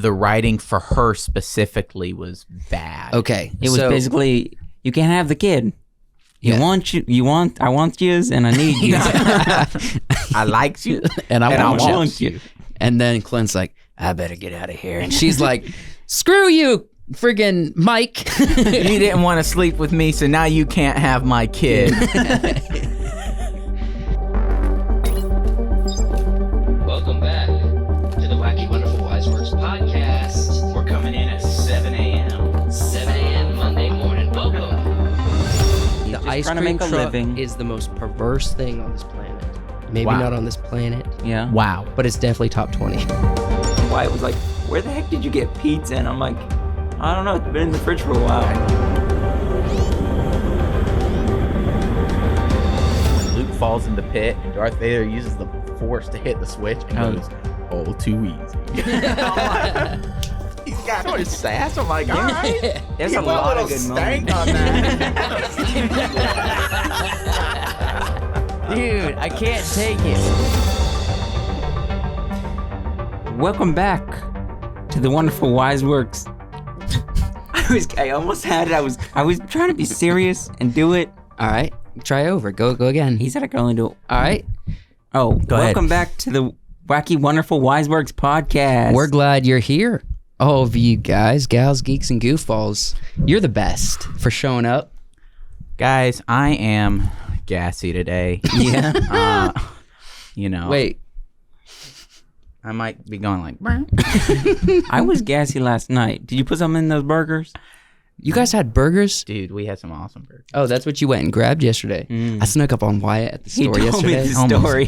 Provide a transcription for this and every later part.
the writing for her specifically was bad. Okay. It was basically, you can't have the kid. I want yous, and I need you. I liked you, and I want you. And then Clint's like, I better get out of here. And she's like, screw you, friggin' Mike. You didn't want to sleep with me, so now you can't have my kid. Welcome back to the Wacky Wonderful Wiseworks podcast. We're coming in at 7 a.m. 7 a.m. Monday morning. Welcome. The ice cream truck is the most perverse thing on this planet. Maybe not on this planet. Yeah. Wow. But it's definitely top 20. Wyatt was like, where the heck did you get pizza? And I'm like, I don't know. It's been in the fridge for a while. Luke falls in the pit, and Darth Vader uses the Force to hit the switch and goes, "Oh, too easy." He's got so much sass. I'm like, all right. There's a lot of good moments on that. Dude, I can't take it. Welcome back to the Wonderful Wiseworks. I almost had it. I was trying to be serious and do it. All right, try over. Go again. He said I could only do it. All right. Oh, welcome ahead. back to the Wacky Wonderful Wiseworks podcast. We're glad you're here. All of you guys, gals, geeks, and goofballs. You're the best for showing up. Guys, I am gassy today. Yeah. Wait. I might be going like, I was gassy last night. Did you put something in those burgers? You guys had burgers? dude, we had some awesome burgers. Oh, that's what you went and grabbed yesterday. I snuck up on Wyatt at the store He told me yesterday. the story.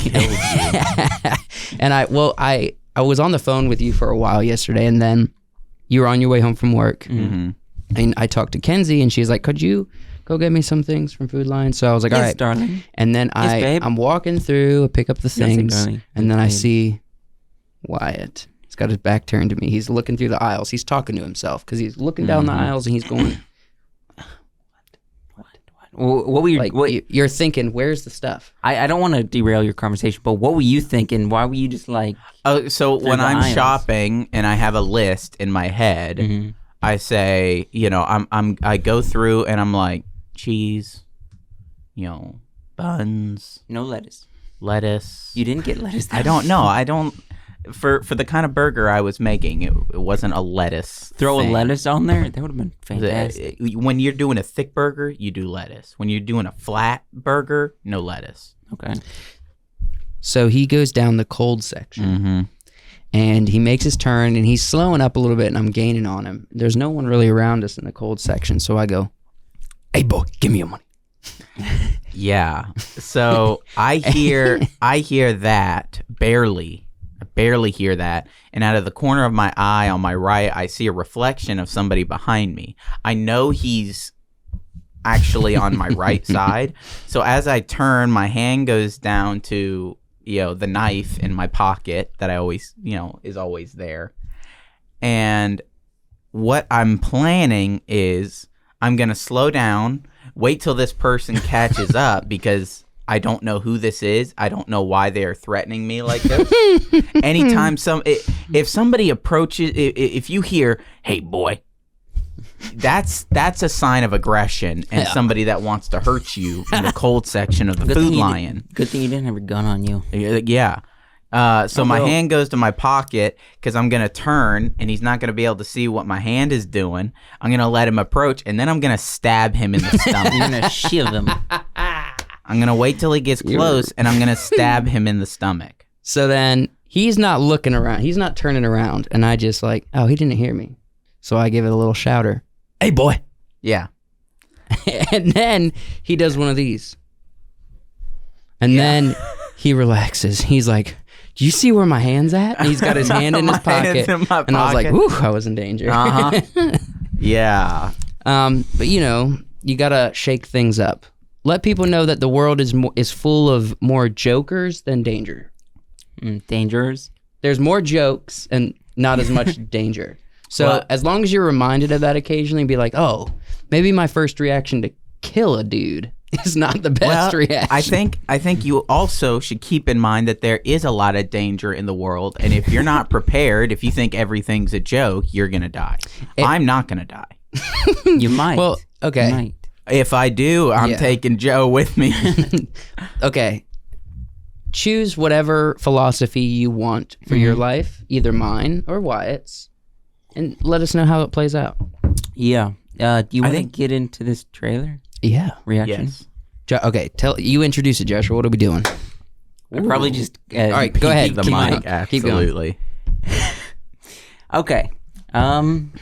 And I was on the phone with you for a while yesterday, and then you were on your way home from work. Mm-hmm. And I talked to Kenzie, and she's like, could you go get me some things from Food Line? So I was like, all right. Darling. And then Yes, babe. I'm walking through, I pick up the things, darling. and then I Babe. see Wyatt. He's got his back turned to me. He's looking through the aisles. He's talking to himself because he's looking down the aisles, and he's going, What were you? like, you're thinking, where's the stuff? I don't want to derail your conversation, but what were you thinking? Why were you just like? Oh, so when the I'm aisles. shopping and I have a list in my head, I say, I go through and I'm like, cheese, buns, No lettuce. lettuce. You didn't get lettuce. I don't know. I don't. For the kind of burger I was making, it wasn't a lettuce. Throw a thing. lettuce on there. That would have been fantastic. When you're doing a thick burger, you do lettuce. When you're doing a flat burger, no lettuce. Okay. So he goes down the cold section. Mm-hmm. And he makes his turn, and he's slowing up a little bit, and I'm gaining on him. There's no one really around us in the cold section, so I go, hey, boy, give me your money. Yeah. So I hear that barely. I barely hear that. And out of the corner of my eye on my right, I see a reflection of somebody behind me. I know he's actually on my right side. So as I turn, my hand goes down to, the knife in my pocket that I always, is always there. And what I'm planning is I'm going to slow down, wait till this person catches up because I don't know who this is. I don't know why they're threatening me like this. Anytime if somebody approaches, if you hear, "Hey boy," that's a sign of aggression and somebody that wants to hurt you in the cold section of the Food Lion. Good thing you didn't have a gun on you. Yeah. So my hand goes to my pocket because I'm going to turn and he's not going to be able to see what my hand is doing. I'm going to let him approach and then I'm going to stab him in the stomach. You're gonna shiv him. I'm going to wait till he gets close and I'm going to stab him in the stomach. So then he's not looking around. He's not turning around. And I just like, oh, he didn't hear me. So I give it a little shouter. Hey, boy. Yeah. And then he does one of these. And then he relaxes. He's like, do you see where my hand's at? And he's got his hand in his pocket. In my and I was like, pocket. whew, I was in danger. Uh-huh. Yeah. But you got to shake things up. Let people know that the world is full of more jokers than danger. Dangers. There's more jokes and not as much danger. So Well, as long as you're reminded of that occasionally, be like, oh, maybe my first reaction to kill a dude is not the best reaction. I think you also should keep in mind that there is a lot of danger in the world, and if you're not prepared, if you think everything's a joke, you're gonna die. I'm not gonna die. You might. Well, okay. You might. If I do, I'm taking Joe with me. Okay. Choose whatever philosophy you want for your life, either mine or Wyatt's, and let us know how it plays out. Yeah. Do you want to get into this trailer Yeah. reaction? Yes. Okay, you introduce it, Joshua. What are we doing? I'd probably just. All right, go ahead. The Keep mic, going. absolutely. Okay. I'm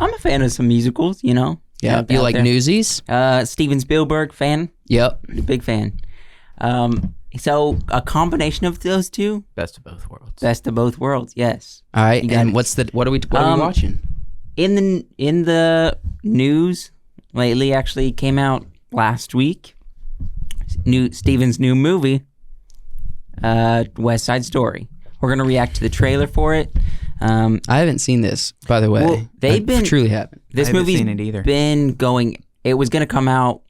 a fan of some musicals, you know. Yeah, Out you like there. Newsies? Steven Spielberg fan, Yep. big fan. So a combination of those two, Best of both worlds. best of both worlds. Yes. All right, You got and it. what are we watching? In the news lately, actually came out last week. Steven's new movie, West Side Story. We're gonna react to the trailer for it. I haven't seen this, by the way. Well, I truly haven't. This I haven't movie's seen it either. been going. It was gonna come out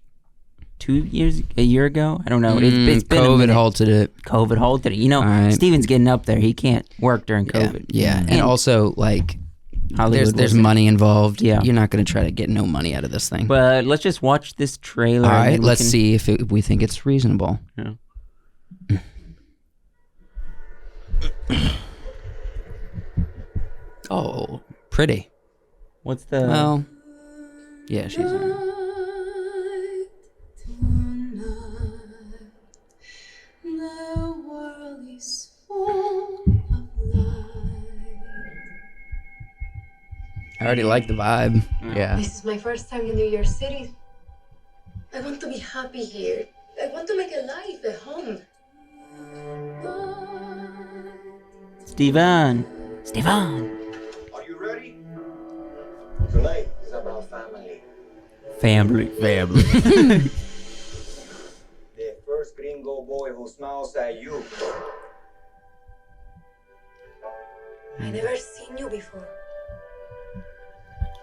a year ago. I don't know. It's been a COVID minute. halted it. COVID halted it. You know, All right. Steven's getting up there. He can't work during COVID. Yeah, and also like Hollywood there's wasn't. money involved. Yeah. You're not going to try to get no money out of this thing. But let's just watch this trailer. All and right, then we let's can- see if we think it's reasonable. Yeah. Oh, pretty. What's the? Well, yeah, she's. The world is full of light. I already like the vibe. Yeah. This is my first time in New York City. I want to be happy here. I want to make a life, a home. Steven. Are you ready? Tonight is about family. Family. Family. The first gringo boy who smiles at you. I never seen you before.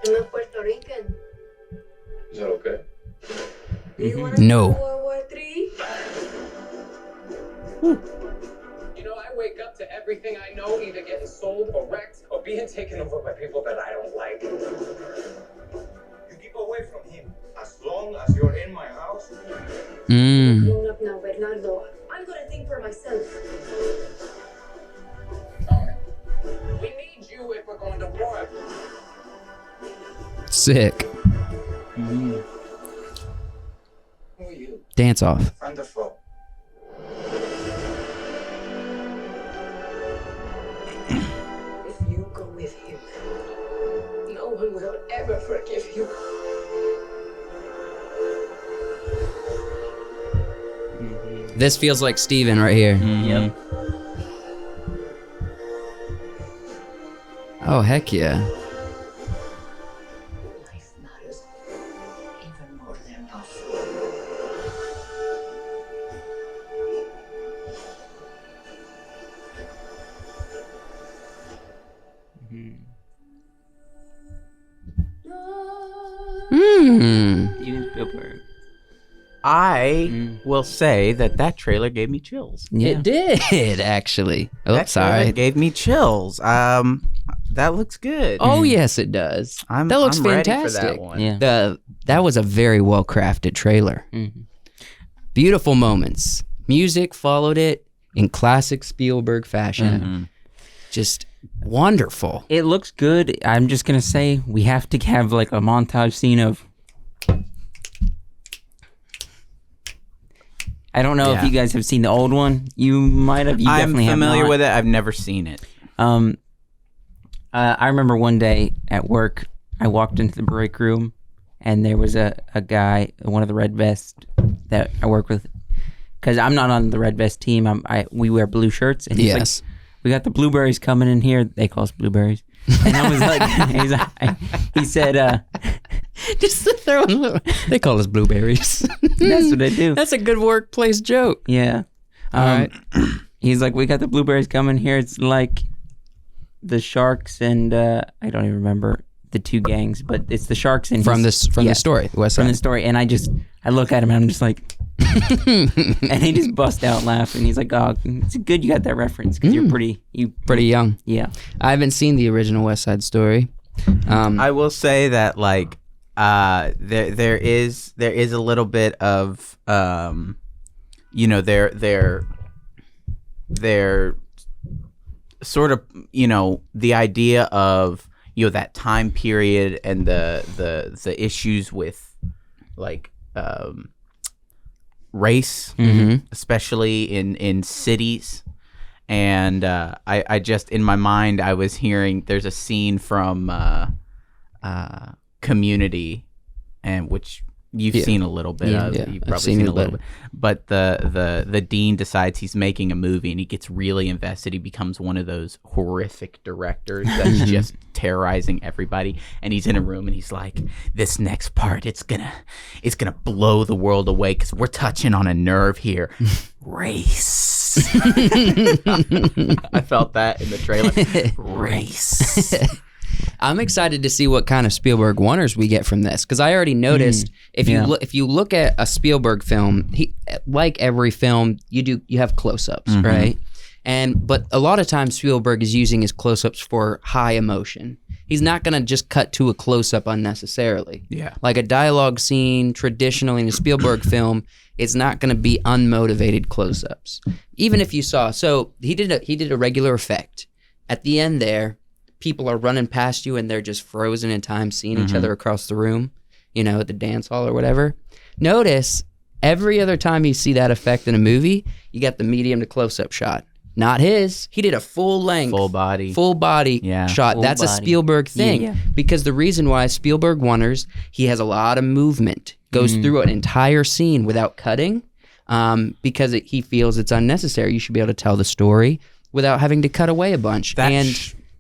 I'm a Puerto Rican. Is that okay? Do you want to No. go to World War III? You know, I wake up to everything I know either getting sold or wrecked or being taken over by people that I don't like. You keep away from him. As long as you're in my house, Grown up now, Bernardo. I'm gonna think for myself. We need you if we're going to war. Sick. Who are you? Dance off. friend or foe. If you go with him, no one will ever forgive you. This feels like Steven right here. Yep. Oh, heck yeah. Life matters even more than love. Steven Spielberg. I will say that trailer gave me chills. Yeah. It did, actually. Oh, That trailer sorry. gave me chills. That looks good. Oh, yes, it does. I'm, that looks I'm ready for fantastic. that one. Yeah. That was a very well crafted trailer. Mhm. Beautiful moments. Music followed it in classic Spielberg fashion. Just wonderful. It looks good. I'm just gonna say we have to have like a montage scene of. I don't know if Yeah. you guys have seen the old one. You might have. You I'm definitely familiar have not. with it. I've never seen it. I remember one day at work, I walked into the break room, and there was a guy, one of the red vests that I work with, because I'm not on the red vest team. We wear blue shirts, and he's Yes. like, "We got the blueberries coming in here." They call us blueberries, and I was like, he said, Just to throw in, they call us blueberries. "That's what I do." That's a good workplace joke. Yeah. All right. He's like, "We got the blueberries coming here. It's like the Sharks and I don't even remember the two gangs, but it's the sharks and From the story, West Side. from the story. And I look at him and I'm just like, and he just bust out laughing. He's like, "Oh, it's good you got that reference because you're pretty young." Yeah, I haven't seen the original West Side Story. I will say that like there is a little bit of you know, they're sort of, you know, the idea of, you know, that time period and the issues with like race, especially in cities. And I just, in my mind, I was hearing there's a scene from Community, and which you've seen a little bit of. Yeah. You've I've probably seen seen it a little bit. But the dean decides he's making a movie, and he gets really invested. He becomes one of those horrific directors that's just terrorizing everybody. And he's in a room, and he's like, "This next part, it's gonna blow the world away because we're touching on a nerve here, race." I felt that in the trailer. Race. I'm excited to see what kind of Spielberg wonders we get from this, because I already noticed if you look at a Spielberg film, he, like every film, you have close-ups, right? But a lot of times Spielberg is using his close-ups for high emotion. He's not going to just cut to a close-up unnecessarily. Yeah. Like a dialogue scene, traditionally in a Spielberg film, it's not going to be unmotivated close-ups. Even if you saw, so he did a regular effect. At the end there, people are running past you and they're just frozen in time, seeing each other across the room, you know, at the dance hall or whatever. Notice every other time you see that effect in a movie, you got the medium to close-up shot. Not his. He did a full length, full body shot. Full That's body. a Spielberg thing. Because the reason why Spielberg wonders, he has a lot of movement, goes through an entire scene without cutting, because he feels it's unnecessary. You should be able to tell the story without having to cut away a bunch.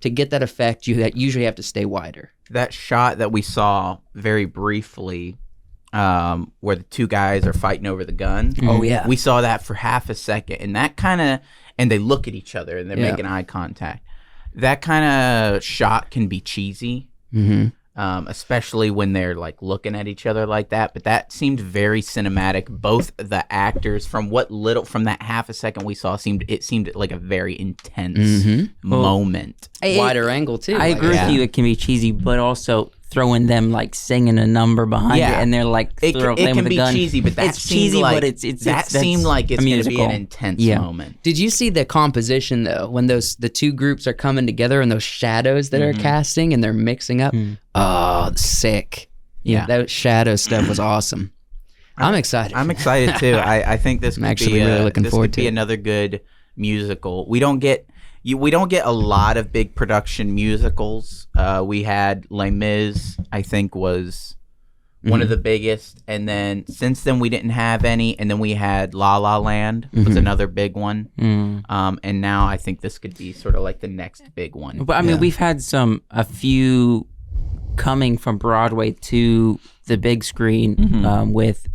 To get that effect, you usually have to stay wider. That shot that we saw very briefly, where the two guys are fighting over the gun. Oh, yeah. We saw that for half a second, and that kind of, and they look at each other and they're making eye contact. That kind of shot can be cheesy, especially when they're like looking at each other like that. But that seemed very cinematic. Both the actors, from that half a second we saw, it seemed like a very intense moment. Wider angle too. I agree with you. It can be cheesy, but also throwing them like singing a number behind it, and they're like it can be cheesy, but that it's cheesy, like, but it's that seemed like it's going to be an intense moment. Did you see the composition though, when the two groups are coming together and those shadows that are casting and they're mixing up? Oh, sick! Yeah, that shadow stuff was awesome. I'm excited. I'm excited too. I think this could actually really looking forward to be another good musical. We don't get a lot of big production musicals. We had Les Mis, I think, was one of the biggest, and then since then we didn't have any. And then we had La La Land was another big one. And now I think this could be sort of like the next big one. But I mean, we've had a few coming from Broadway to the big screen with,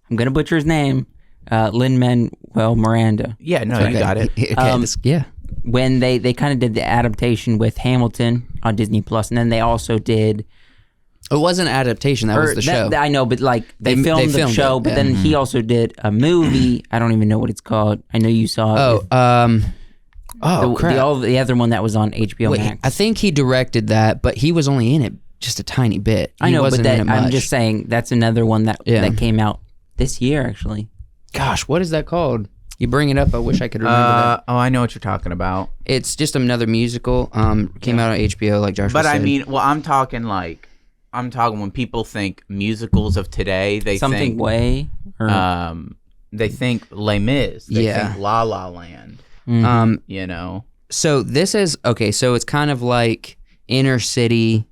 I'm gonna butcher his name, Lin-Manuel Miranda. Yeah, no, you got it. When they kind of did the adaptation with Hamilton on Disney Plus, and then they also did. It wasn't an adaptation. That was the show. I know, but like they filmed the show, but then he also did a movie. I don't even know what it's called. I know you saw it. Crap. The other one that was on HBO Max. I think he directed that, but he was only in it just a tiny bit. I know, but I'm just saying that's another one that came out this year, actually. Gosh, what is that called? You bring it up, I wish I could remember that. Oh, I know what you're talking about. It's just another musical. Came out on HBO, like Josh But said. I mean, well, I'm talking when people think musicals of today, they think Way. Or... they think Les Mis. They think La La Land. You know. So this is okay. So it's kind of like inner city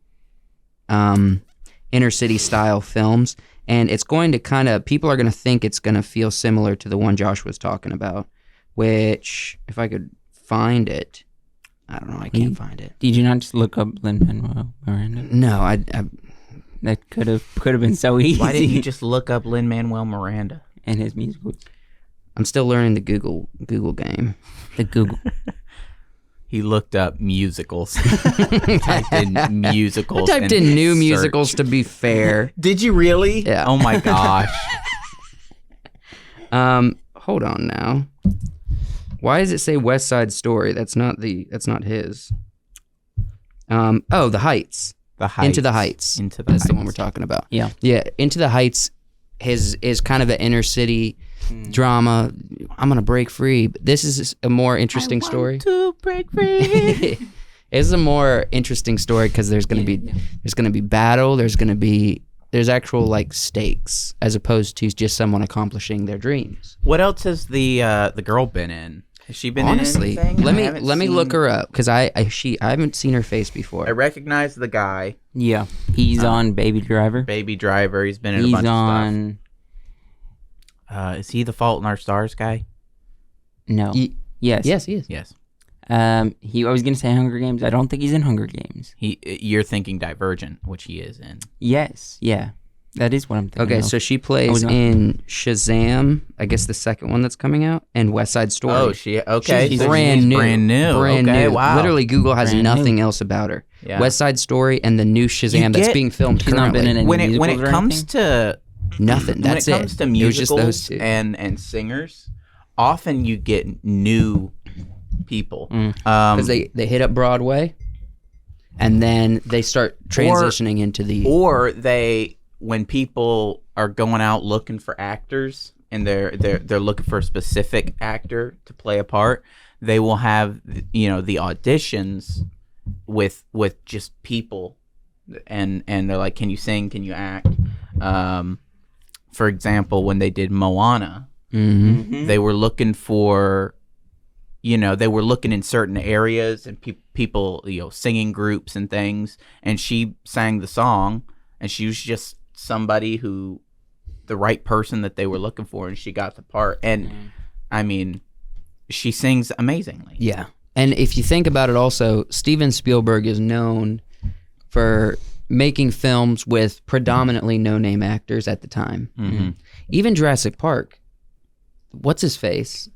style films. And it's going to people are going to think it's going to feel similar to the one Josh was talking about, which, if I could find it, I don't know, I can't find it. Did you not just look up Lin-Manuel Miranda? No, I that could have been so easy. Why didn't you just look up Lin-Manuel Miranda and his musicals? I'm still learning the Google game. The Google. He looked up musicals. Typed in musicals. I typed and in new search. musicals to be fair. Did you really? Yeah. Oh my gosh. Hold on now. Why does it say West Side Story? That's not his. The Heights. The Heights. Into the Heights. Into the That's Heights. the one we're talking about. Yeah. Yeah, Into the Heights is kind of an inner city drama. I'm gonna break free. But this is a more interesting story. To break free. It's a more interesting story because there's gonna be battle. There's actual like stakes as opposed to just someone accomplishing their dreams. What else has the girl been in? Has she been Honestly, in anything? let me look her up because I haven't seen her face before. I recognize the guy. Yeah. He's on Baby Driver. Baby Driver. He's been in He's a bunch on. of stuff. Is he the Fault in Our Stars guy? No. Yes. Yes, he is. Yes. I was gonna say Hunger Games. I don't think he's in Hunger Games. You're thinking Divergent, which he is in. Yes. Yeah. That is what I'm thinking. Okay, of. so she plays in Shazam, I guess the second one that's coming out, and West Side Story. Oh, okay. She's so brand new. Brand new. Brand okay, new. Wow. Literally, Google has Brand nothing new. else about her. Yeah. West Side Story and the new Shazam that's get- being filmed She's not been currently. in any when it musicals or comes anything? to Nothing. That's when it comes to It was just musicals those two. and singers, often you get new people. Because they hit up Broadway, and then they start transitioning into the. Or when people are going out looking for actors and they're looking for a specific actor to play a part, they will have the auditions with just people, and they're like, can you sing, can you act? For example, when they did Moana, they were looking for, they were looking in certain areas and people, singing groups and things, and she sang the song, and she was just somebody the right person that they were looking for, and she got the part. And I mean, she sings amazingly. Yeah. And if you think about it also, Steven Spielberg is known for making films with predominantly no-name actors at the time. Even Jurassic Park, what's his face?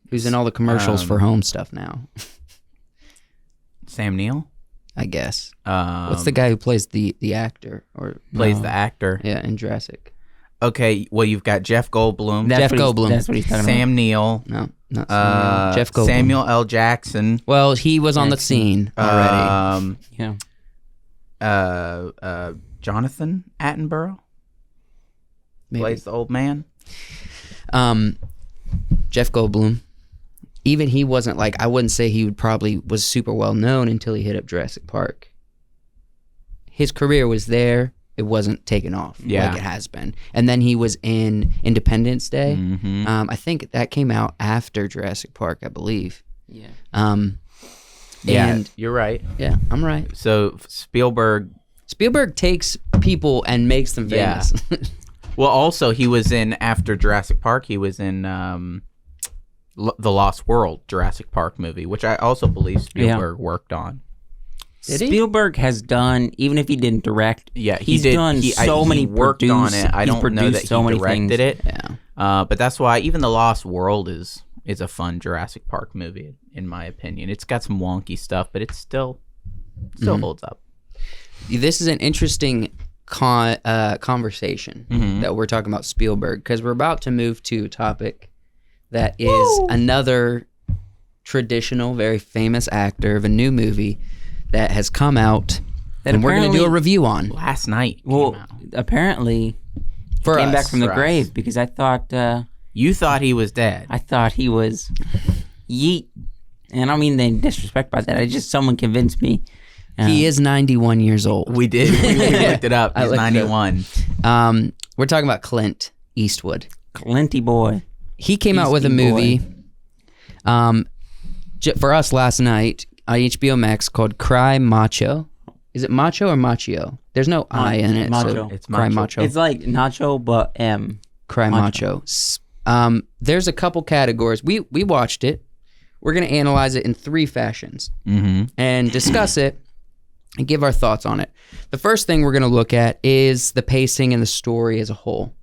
Who's in all the commercials for home stuff now? Sam Neill I guess. What's the guy who plays the actor? plays the actor. Yeah, in Jurassic. Okay, well, you've got Jeff Goldblum, Jeff Goldblum. That's what he's talking Sam Neill, No, not Samuel. Jeff Goldblum. Samuel L. Jackson, Well, he was on the scene already. about. Yeah. Jonathan Attenborough Maybe. plays the old man. Jeff Goldblum. Even he wasn't I wouldn't say he was super well known until he hit up Jurassic Park. His career was there. It wasn't taken off like it has been. And then he was in Independence Day. I think that came out after Jurassic Park, I believe. Yeah. And you're right. yeah, I'm right. So Spielberg takes people and makes them famous. Well, also he was in, after Jurassic Park, he was in the Lost World Jurassic Park movie, which I also believe Spielberg worked on. Did he? Spielberg has done, even if he didn't direct. Yeah, he's done so many. He worked on it. I he's don't know that so he many directed things. it. Yeah. But that's why even the Lost World is a fun Jurassic Park movie, in my opinion. It's got some wonky stuff, but it still holds up. This is an interesting conversation that we're talking about Spielberg, because we're about to move to a topic that is another traditional, very famous actor of a new movie that has come out, and we're going to do a review on. Last night Well, came out. apparently, For came us. back from the For us. grave because I thought You thought he was dead. I thought he was yeet, and I don't mean any disrespect by that. I just someone convinced me. He is 91 years old. We did. We looked it up. I He's looked it up. 91. We're talking about Clint Eastwood. Clinty boy. He came out with a Easty boy. movie for us last night on HBO Max called Cry Macho. Is it Macho or Machio? There's no I in it. Macho. So It's Cry Macho. Macho. It's like nacho, but Cry Macho. There's a couple categories. We watched it. We're going to analyze it in 3 fashions and discuss it and give our thoughts on it. The first thing we're going to look at is the pacing and the story as a whole.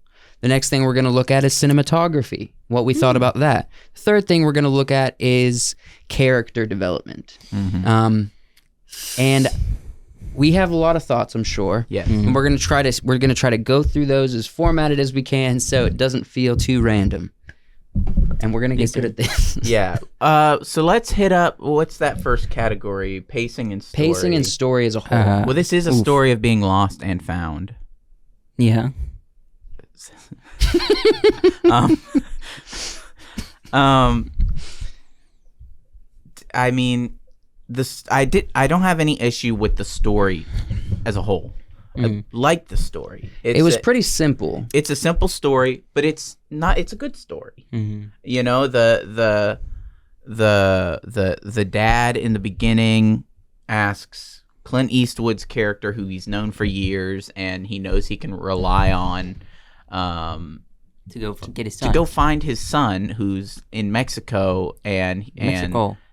The next thing we're going to look at is cinematography. what we thought about that. The third thing we're going to look at is character development. And we have a lot of thoughts, I'm sure. Yes. And we're going to try to go through those as formatted as we can so it doesn't feel too random. And we're going to get good at this. Yeah. So let's hit up, what's that first category? Pacing and story. Pacing and story as a whole. Well, this is a story of being lost and found. Yeah. I mean, I don't have any issue with the story as a whole. I like the story. It was pretty simple. It's a simple story, but it's a good story. You know, the dad in the beginning asks Clint Eastwood's character, who he's known for years and he knows he can rely on, To go get his son. to go find his son who's in Mexico, and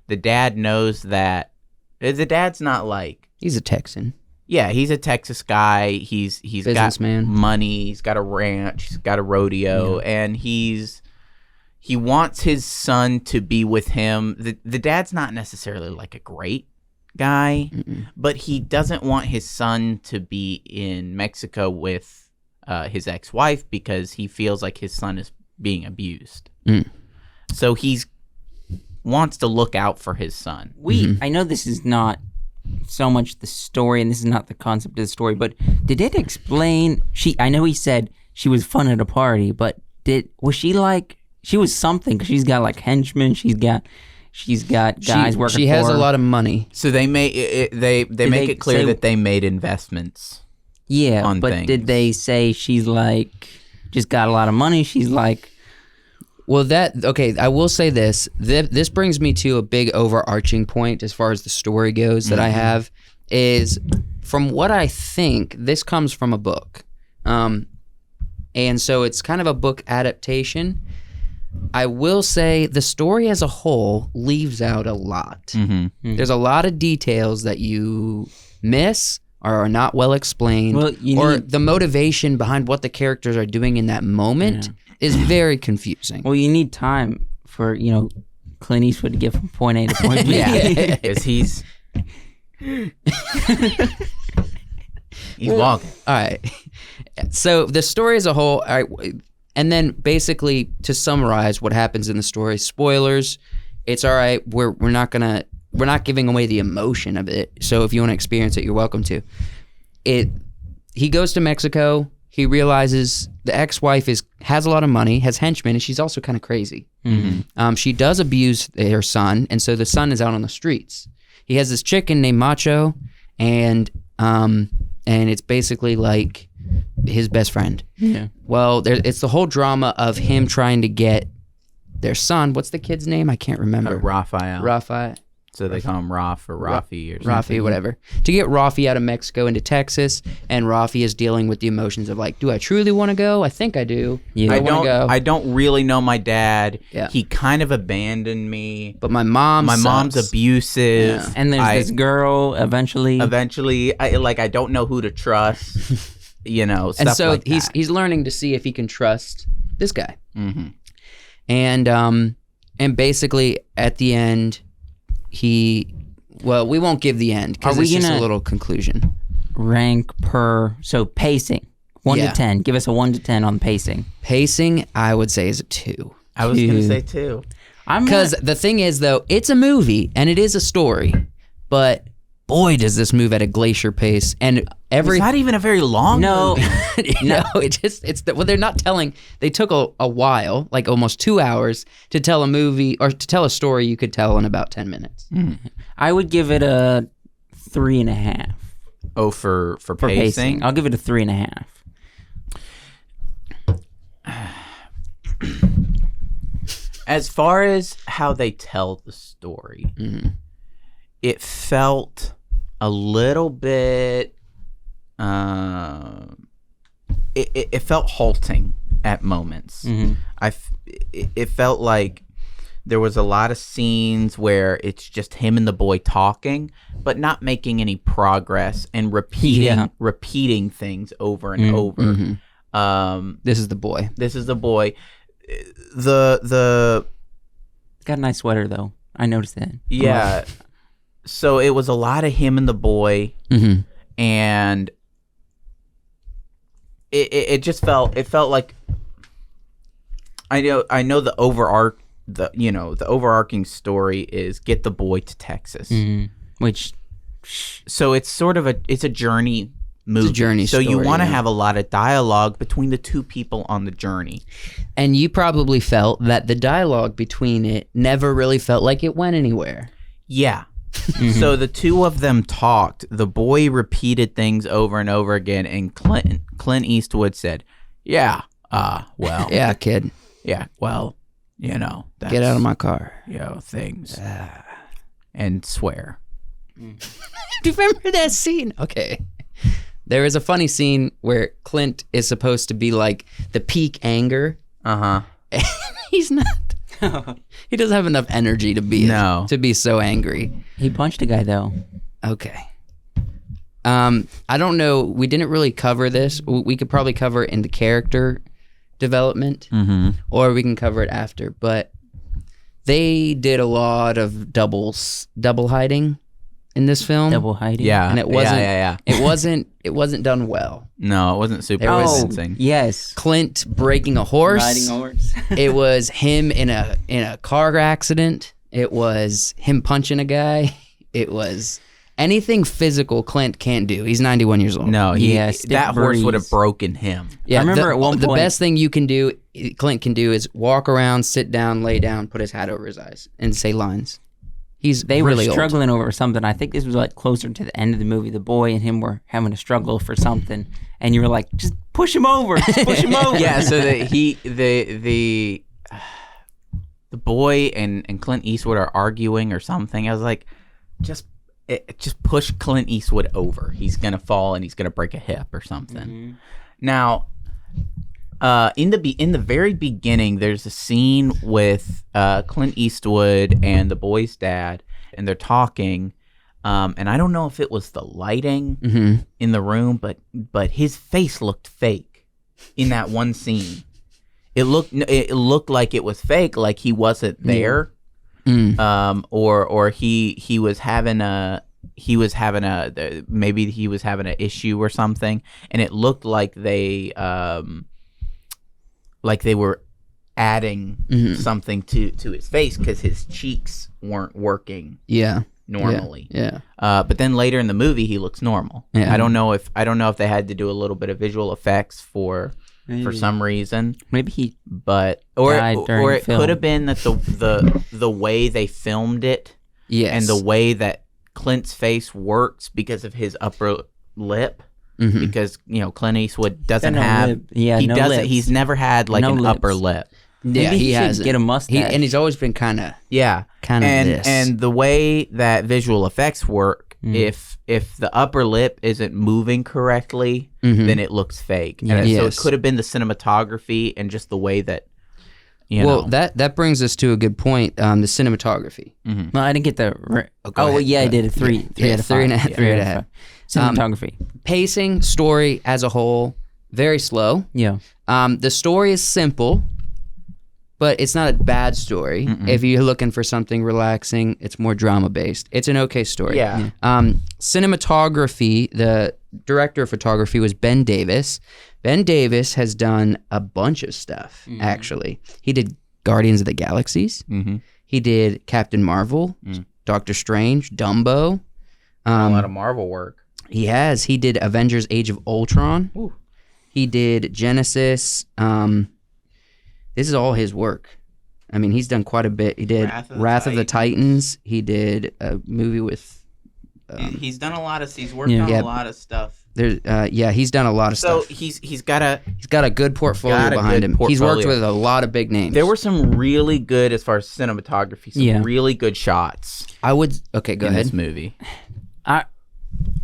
the dad knows that the dad's not like, He's a Texan. yeah, he's a Texas guy. He's got Businessman. money. He's got a ranch. He's got a rodeo, and he wants his son to be with him. The dad's not necessarily like a great guy, but he doesn't want his son to be in Mexico with his ex-wife because he feels like his son is being abused. So he's wants to look out for his son. I know this is not so much the story, and this is not the concept of the story, but did it explain? I know he said she was fun at a party, but was she like, she was something? 'Cause she's got like henchmen. She's got guys working. She for has her. a lot of money. So they make it clear say- that they made investments. Yeah, on but things. did they say she's like just got a lot of money? She's like, Well, okay, I will say this. This brings me to a big overarching point as far as the story goes that I have, is from what I think, this comes from a book. And so it's kind of a book adaptation. I will say the story as a whole leaves out a lot. There's a lot of details that you miss or are not well explained, Well, the motivation behind what the characters are doing in that moment is very confusing. well, you need time for Clint Eastwood to get from point A to point B. Yeah. Because he's walking. All right. So the story as a whole, all right, and then basically to summarize what happens in the story, spoilers, it's all right. We're not giving away the emotion of it. So if you want to experience it, you're welcome to. He goes to Mexico. He realizes the ex-wife has a lot of money, has henchmen, and she's also kind of crazy. She does abuse her son, and so the son is out on the streets. He has this chicken named Macho, and it's basically like his best friend. Yeah. Well, it's the whole drama of him trying to get their son. What's the kid's name? I can't remember. Raphael. So they call him Raf or Rafi or something. Rafi, whatever. To get Rafi out of Mexico into Texas, and Rafi is dealing with the emotions of like, do I truly want to go? I think I do. Yeah. I want to go. I don't really know my dad. Yeah. He kind of abandoned me. But my mom's abusive. Yeah. And there's this girl eventually. I don't know who to trust. Stuff And so like that. he's learning to see if he can trust this guy. And basically at the end, we won't give the end because it's just a little conclusion. Rank so pacing 1 Yeah. to 10. Give us a 1 to 10 on pacing. Pacing, I would say, is a 2. I was going to say 2. Because the thing is, though, it's a movie and it is a story, but boy, does this move at a glacier pace. And It's not even a very long movie. they're not telling. They took a while, like almost 2 hours, to tell a movie or to tell a story you could tell in about 10 minutes. I would give it a 3.5. Oh, for For pacing? I'll give it a 3.5. As far as how they tell the story, it felt a little bit it felt halting at moments. It felt like there was a lot of scenes where it's just him and the boy talking but not making any progress and repeating things over and over. This is the boy. the Got a nice sweater though. I noticed that. yeah. So it was a lot of him and the boy, and it just felt like I know the overarching story is get the boy to Texas, Which so it's sort of a journey movie. It's a journey so you story, want to yeah. have a lot of dialogue between the two people on the journey. And you probably felt that the dialogue between it never really felt like it went anywhere. Yeah. So the two of them talked. The boy repeated things over and over again, and Clint Eastwood said, "Yeah, well, Yeah, kid. yeah, well, that's, Get out of my car. things, and swear." Do you remember that scene? Okay. There is a funny scene where Clint is supposed to be like the peak anger. He's not. He doesn't have enough energy to be so angry. he punched a guy though. Okay. I don't know. We didn't really cover this. We could probably cover it in the character development, or we can cover it after. But they did a lot of double hiding in this film. Double hiding. Yeah, and it wasn't. Yeah. It wasn't done well. No, it wasn't super There was- convincing. Yes. Clint breaking a horse. Riding a horse. It was him in a car accident. It was him punching a guy. It was anything physical Clint can't do. He's 91 years old. No, stiff that horse would have breeze. broken him. Yeah, I remember at one the point- best thing you can do, Clint can do, is walk around, sit down, lay down, put his hat over his eyes, and say lines. He's They really were struggling over something. I think this was like closer to the end of the movie. The boy and him were having a struggle for something, and you were like, "Just push him over, just push him over." Yeah, so the boy and Clint Eastwood are arguing or something. I was like, just push Clint Eastwood over. He's gonna fall and he's gonna break a hip or something. Now, in the very beginning, there's a scene with Clint Eastwood and the boy's dad, and they're talking. And I don't know if it was the lighting in the room, but his face looked fake in that one scene. It looked like it was fake, like he wasn't there, or he was having a maybe he was having an issue or something, and it looked like they were adding something to his face because his cheeks weren't working normally. Yeah. But then later in the movie, he looks normal. Yeah. I don't know if they had to do a little bit of visual effects for some reason. Maybe he But died during or the it film. could have been that the way they filmed it Yes. and the way that Clint's face works because of his upper lip. Because Clint Eastwood doesn't no have lip. Yeah, he no doesn't lips. he's never had like No an lips. upper lip. Yeah, Maybe he he should has get a mustache. and he's always been kind of Yeah. Kind of and this. and the way that visual effects work, if the upper lip isn't moving correctly, then it looks fake. And so it Yes. could have been the cinematography and just the way that Well, that brings us to a good point. The cinematography. No, I didn't get the. go well, ahead. yeah, I did a three. Yeah, out of 3.5, five. 3.5. Cinematography. Pacing, story as a whole, very slow. Yeah. The story is simple, but it's not a bad story. If you're looking for something relaxing, it's more drama based. It's an okay story. Yeah. Cinematography, the director of photography was Ben Davis. Ben Davis has done a bunch of stuff, actually. He did Guardians of the Galaxies. He did Captain Marvel, Doctor Strange, Dumbo. a lot of Marvel work. He has. He did Avengers Age of Ultron. He did Genesis. This is all his work. I mean, he's done quite a bit. He did Wrath of the Titans. He did a movie with... he's done a lot of he's worked Yeah. on Yeah. a lot of stuff. There's, he's done a lot of So stuff. he's got a He's got a good portfolio behind him. He's worked with a lot of big names. there were some really good as far as cinematography, some really good shots I would... Okay, go in ahead. this movie.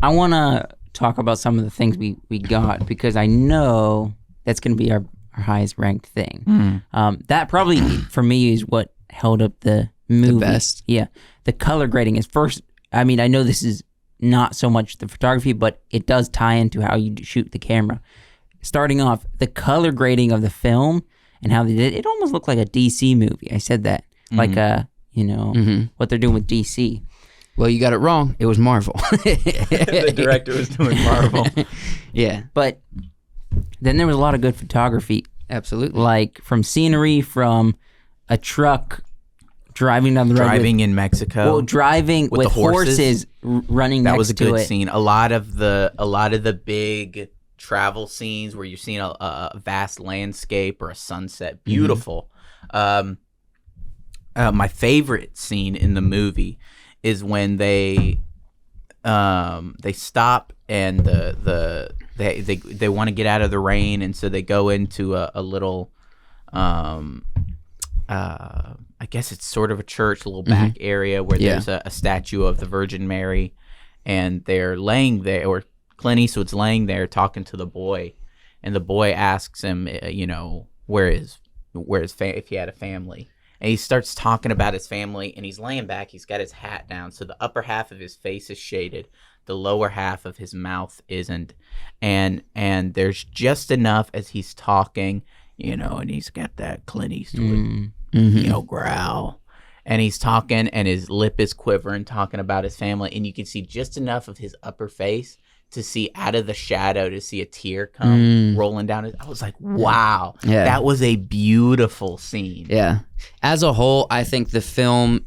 I want to talk about some of the things we got because I know that's going to be our highest ranked thing. That probably for me is what held up the movie. best? Yeah. The color grading is first. I mean, I know this is not so much the photography, but it does tie into how you shoot the camera. Starting off, the color grading of the film and how they did it almost looked like a DC movie. I said that, like what they're doing with DC. Well, you got it wrong. It was Marvel. The director was doing Marvel. Yeah, But then there was a lot of good photography, absolutely. like from scenery, from a truck driving down the road. Driving in Mexico. Well, driving with the horses. running That next was a to good it. scene. A lot of the big travel scenes where you're seeing a vast landscape or a sunset, beautiful. My favorite scene in the movie is when they stop and they want to get out of the rain, and so they go into a little I guess it's sort of a church, a little back area where there's a statue of the Virgin Mary, and they're laying there, or Clint Eastwood's laying there talking to the boy, and the boy asks him, if he had a family, and he starts talking about his family, and he's laying back, he's got his hat down, so the upper half of his face is shaded, the lower half of his mouth isn't, and there's just enough as he's talking, and he's got that Clint Eastwood. Growl, and he's talking, and his lip is quivering, talking about his family, and you can see just enough of his upper face to see out of the shadow to see a tear come rolling down. I was like, wow, that was a beautiful scene. Yeah. As a whole, I think the film,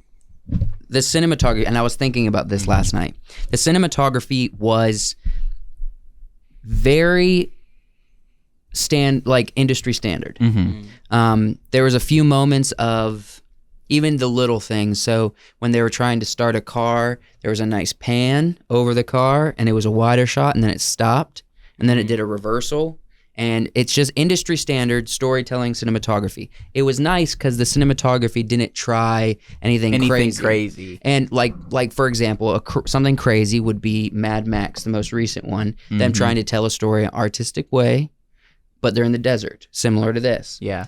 the cinematography, and I was thinking about this last night, the cinematography was very industry standard. There was a few moments of even the little things. So when they were trying to start a car, there was a nice pan over the car, and it was a wider shot, and then it stopped, and then it did a reversal, and it's just industry standard storytelling cinematography. It was nice because the cinematography didn't try anything crazy. And like for example, something crazy would be Mad Max, the most recent one, them trying to tell a story in an artistic way, but they're in the desert, similar to this. Yeah.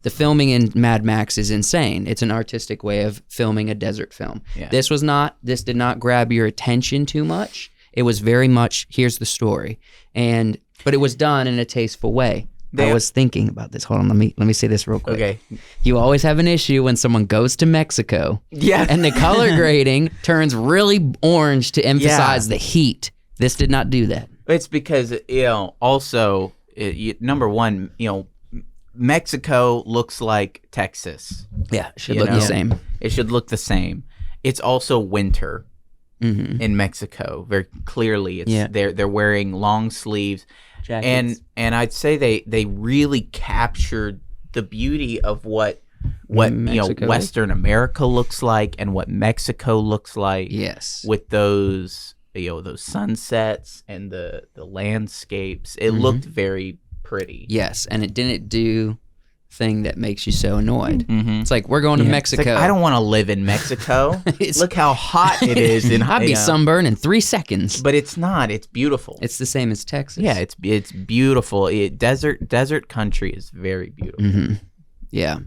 The filming in Mad Max is insane. It's an artistic way of filming a desert film. Yeah. This did not grab your attention too much. It was very much, here's the story. But it was done in a tasteful way. I was thinking about this. Hold on, let me say this real quick. Okay. You always have an issue when someone goes to Mexico. Yeah. And the color grading turns really orange to emphasize the heat. This did not do that. It's because, also, number one, Mexico looks like Texas. Yeah, it should look the same. It should look the same. It's also winter in Mexico. Very clearly, they're wearing long sleeves, Jackets. and I'd say they really captured the beauty of what Western America looks like and what Mexico looks like. Yes, with those those sunsets and the landscapes, it looked very pretty. Yes, and it didn't do thing that makes you so annoyed. It's like, we're going to Mexico. It's like, I don't want to live in Mexico. Look how hot it is. I'd be sunburned in 3 seconds. But it's not. It's beautiful. It's the same as Texas. Yeah, it's beautiful. Desert country is very beautiful. Yeah.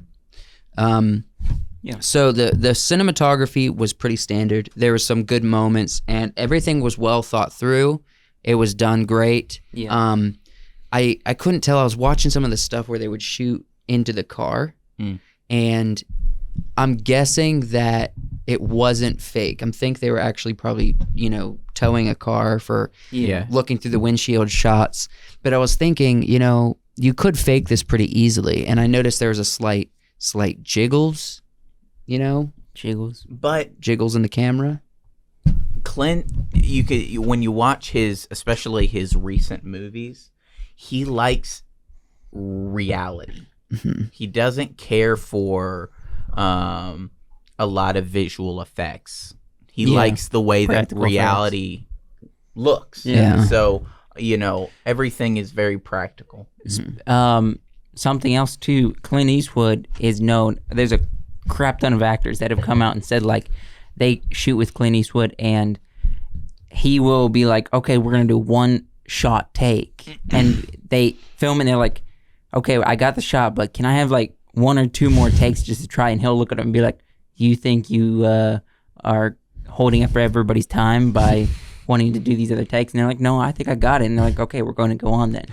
So the cinematography was pretty standard. There were some good moments, and everything was well thought through. It was done great. Yeah. I couldn't tell. I was watching some of the stuff where they would shoot into the car, and I'm guessing that it wasn't fake. I think they were actually probably, towing a car for looking through the windshield shots. But I was thinking, you could fake this pretty easily. And I noticed there was a slight jiggles, Jiggles. But jiggles in the camera. Clint, when you watch especially his recent movies, he likes reality. He doesn't care for a lot of visual effects. He likes the way that reality looks. Yeah. So, everything is very practical. Something else too, Clint Eastwood is known, there's a crap ton of actors that have come out and said they shoot with Clint Eastwood and he will be like, okay, we're going to do one shot take, and they film and they're like, okay, I got the shot, but can I have 1 or 2 more takes just to try? And he'll look at him and be like, you think you are holding up for everybody's time by wanting to do these other takes, and they're like, no, I think I got it. And they're like, okay, we're going to go on then.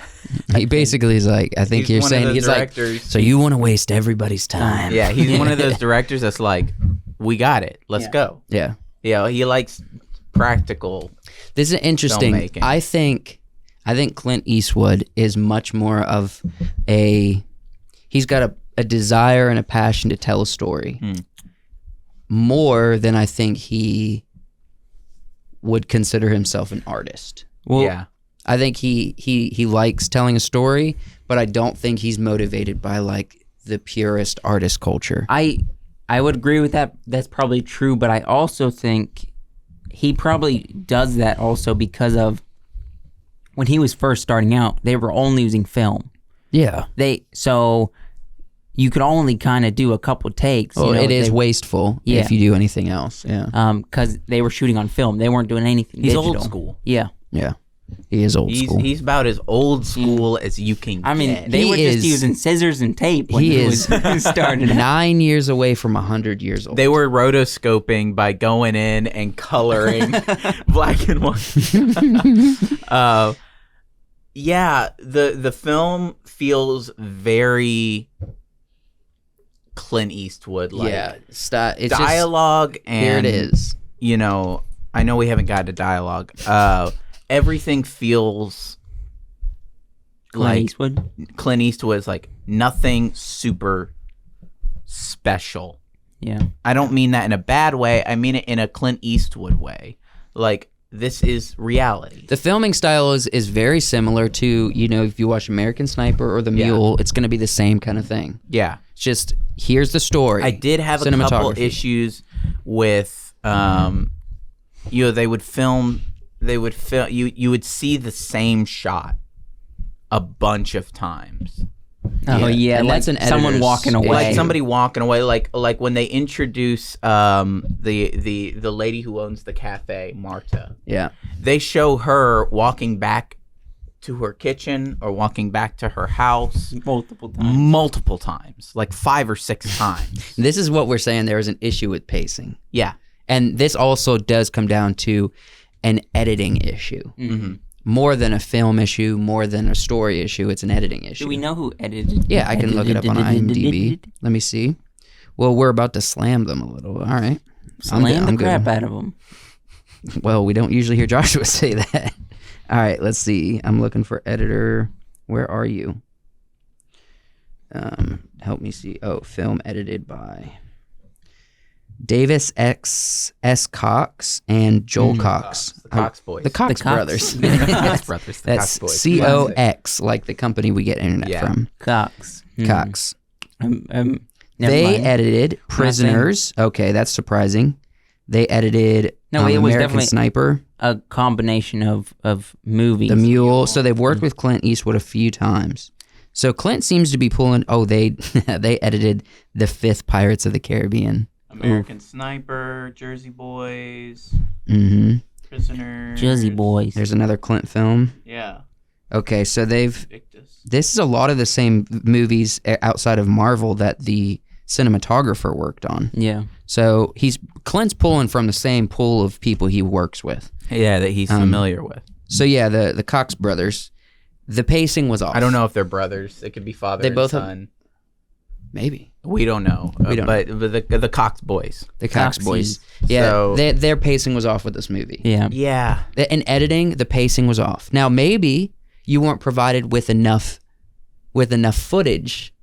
He basically is like, I think He's you're one of saying those he's like, directors- so you want to waste everybody's time? Yeah, he's one of those directors that's like, we got it. Let's go. Yeah. Yeah, he likes practical. This is interesting. Filmmaking. I think Clint Eastwood is much more of he's got a desire and a passion to tell a story. More than I think he would consider himself an artist. Well, Yeah. I think he likes telling a story, but I don't think he's motivated by like the purest artist culture. I would agree with that. That's probably true, but I also think he probably does that also because of when he was first starting out, they were only using film. Yeah. So you could only kind of do a couple takes. Well, it is wasteful if you do anything else. Yeah. Because they were shooting on film. They weren't doing anything He's digital. old school. Yeah. Yeah. He is old school. He's about as old school as you can I mean, get. they He were just is- using scissors and tape when he he is was started out. 9 years away from 100 years old. They were rotoscoping by going in and coloring black and white. Yeah, the film feels very Clint Eastwood like. yeah. It's Dialogue and here it is. You know, I know we haven't got to dialogue. Everything feels like Eastwood. Clint Eastwood is like nothing super special. Yeah. I don't mean that in a bad way. I mean it in a Clint Eastwood way. Like, this is reality. The filming style is very similar to, you know, if you watch American Sniper or The Mule, it's going to be the same kind of thing. Yeah. It's just, here's the story. I did have a couple Cinematography. issues with, you know, they would film, you would see the same shot a bunch of times. Oh yeah, And like that's an someone editor's walking issue. away. Like somebody walking away, like when they introduce the lady who owns the cafe, Marta. Yeah. They show her walking back to her kitchen or walking back to her house multiple times, like 5 or 6 times. This is what we're saying. There is an issue with pacing. Yeah. And this also does come down to an editing issue. Mm-hmm. More than a film issue, more than a story issue, it's an editing issue. Do we know who edited? Yeah, I can look it up on IMDb. Let me see. Well, we're about to slam them a little. All right. Slam the good. crap out of them. Well, we don't usually hear Joshua say that. All right, let's see. I'm looking for editor. Where are you? Help me see. Oh, film edited by Davis S. Cox and Joel Cox. The Cox boys. The Cox The Cox. brothers. The Cox brothers. The That's Cox boys. COX, like the company we get internet Yeah. from. Cox. Cox. Never They mind. edited Prisoners. Okay, that's surprising. They edited No, it was American definitely- Sniper, a combination of movies. The Mule. So they've worked with Clint Eastwood a few times. So Clint seems to be pulling. Oh, they they edited the 5th Pirates of the Caribbean. American Sniper, Jersey Boys, Mm-hmm. Prisoners. Jersey Boys. There's another Clint film. Yeah. Okay, so they've. Victus. This is a lot of the same movies outside of Marvel that the cinematographer worked on. Yeah. So Clint's pulling from the same pool of people he works with. Yeah, that he's familiar with. So yeah, the Cox brothers, the pacing was off. I don't know if they're brothers. It could be father They and both have- son. Maybe We don't know. We don't but the Cox boys. the Cox Coxies. boys. Yeah, So- their pacing was off with this movie. Yeah. Yeah. In editing, the pacing was off. Now maybe you weren't provided with enough footage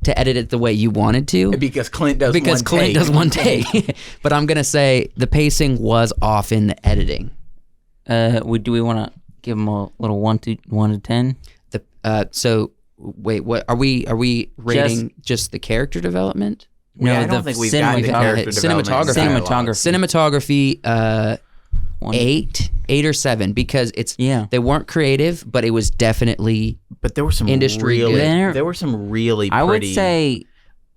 to edit it the way you wanted to. Because Clint does Because one Clint take. does one take. But I'm gonna say the pacing was off in the editing. Do we want to give them a little 1 to 10? So wait, what are we rating? Just the character development? Yeah, I don't think we've got the character cinematography. development dialogue. Cinematography. One. 8 or 7 because they weren't creative, but it was definitely But there were some Industry really, good. there were some really I would pretty. say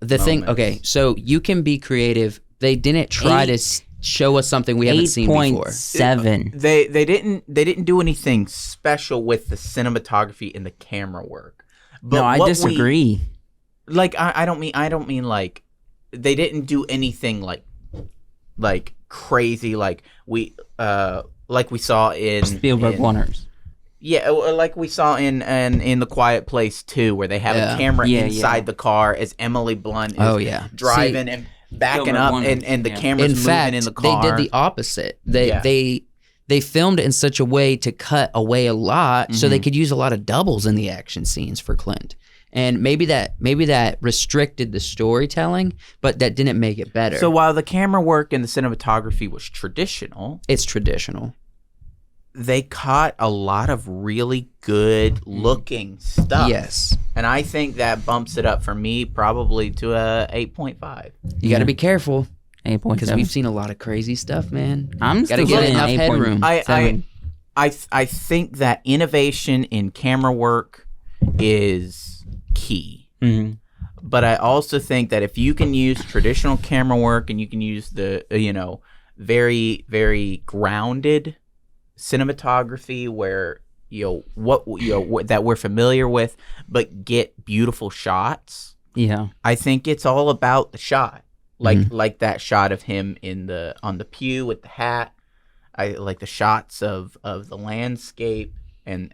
the thing. moments. Okay, so you can be creative. They didn't try to show us something we haven't seen before. 8.7. They didn't do anything special with the cinematography and the camera work. But No, I what disagree. I don't mean like they didn't do anything like crazy. Like like we saw in Spielberg Warners. Yeah, like we saw in The Quiet Place 2, where they have a camera inside the car as Emily Blunt is driving and backing up, and the camera's moving in the car. They did the opposite. They filmed it in such a way to cut away a lot, so they could use a lot of doubles in the action scenes for Clint. And maybe that restricted the storytelling, but that didn't make it better. So while the camera work and the cinematography was traditional, it's traditional. They caught a lot of really good looking stuff. Yes. And I think that bumps it up for me probably to a 8.5. You got to be careful. 8.7. Because we've seen a lot of crazy stuff, man. I'm got to still get enough headroom. I think that innovation in camera work is key. Mm-hmm. But I also think that if you can use traditional camera work and you can use the, very, very grounded cinematography where that we're familiar with, but get beautiful shots. Yeah, I think it's all about the shot, like that shot of him on the pew with the hat. I like the shots of the landscape and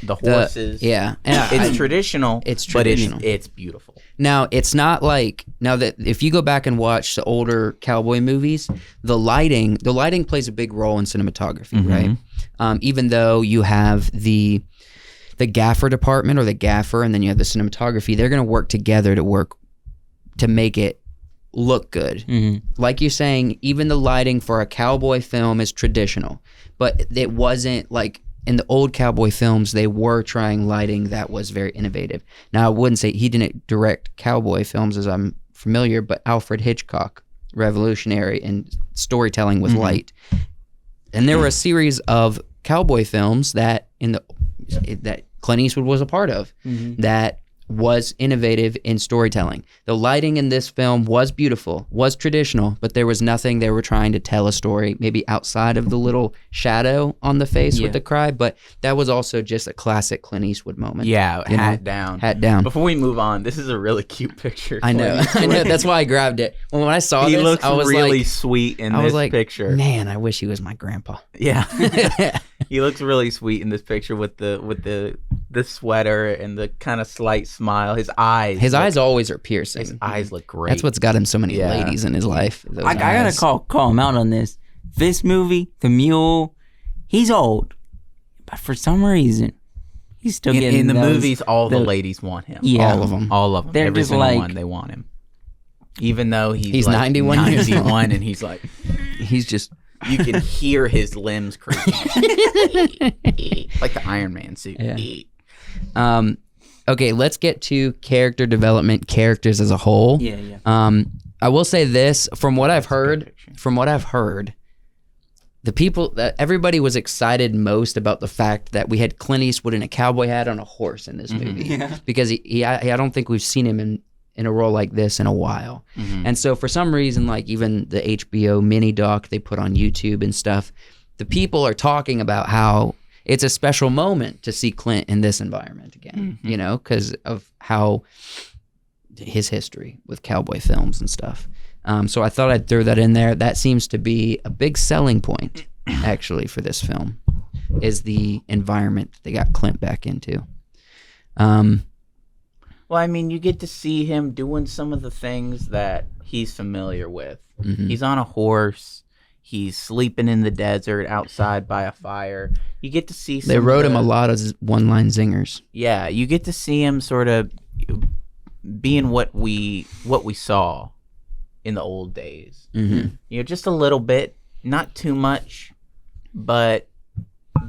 the horses. It's traditional. It's traditional. But it's beautiful. Now, it's not like that if you go back and watch the older cowboy movies, the lighting plays a big role in cinematography, right? Even though you have the gaffer department or the gaffer, and then you have the cinematography, they're going to work together to make it look good. Like you're saying, even the lighting for a cowboy film is traditional, but it wasn't like in the old cowboy films, they were trying lighting that was very innovative. Now, I wouldn't say he didn't direct cowboy films as I'm familiar, but Alfred Hitchcock, revolutionary in storytelling with light. And there were a series of cowboy films that Clint Eastwood was a part of that was innovative in storytelling. The lighting in this film was beautiful, was traditional, but there was nothing they were trying to tell a story, maybe outside of the little shadow on the face with the cry, but that was also just a classic Clint Eastwood moment. Yeah, hat down. Hat down. Before we move on, this is a really cute picture. I know. That's why I grabbed it. When I saw he this, looks I was really sweet in this picture. Man, I wish he was my grandpa. Yeah. He looks really sweet in this picture with the sweater and the kind of slight smile. His eyes always are piercing. His eyes look great. That's what's got him so many ladies in his life. I gotta call him out on this. This movie, The Mule, he's old, but for some reason, he's still getting in the movies. All the ladies want him. Yeah, all of them. They're Every just single like, one, they want him. Even though he's like 91 years old. and he's like, he's just. You can hear his limbs creaking, like the Iron Man suit. Yeah. Okay, let's get to character development, characters as a whole. Yeah. I will say this, from what I've heard, the people that everybody was excited most about the fact that we had Clint Eastwood in a cowboy hat on a horse in this movie, because I don't think we've seen him in a role like this in a while. And so for some reason, like even the HBO mini doc they put on YouTube and stuff, the people are talking about how it's a special moment to see Clint in this environment again, because of how his history with cowboy films and stuff. So I thought I'd throw that in there. That seems to be a big selling point, actually, for this film, is the environment they got Clint back into. Well, I mean, you get to see him doing some of the things that he's familiar with. He's on a horse. He's sleeping in the desert outside by a fire. You get to see They wrote him a lot of one-line zingers. Yeah, you get to see him sort of being what we saw in the old days. Just a little bit, not too much, but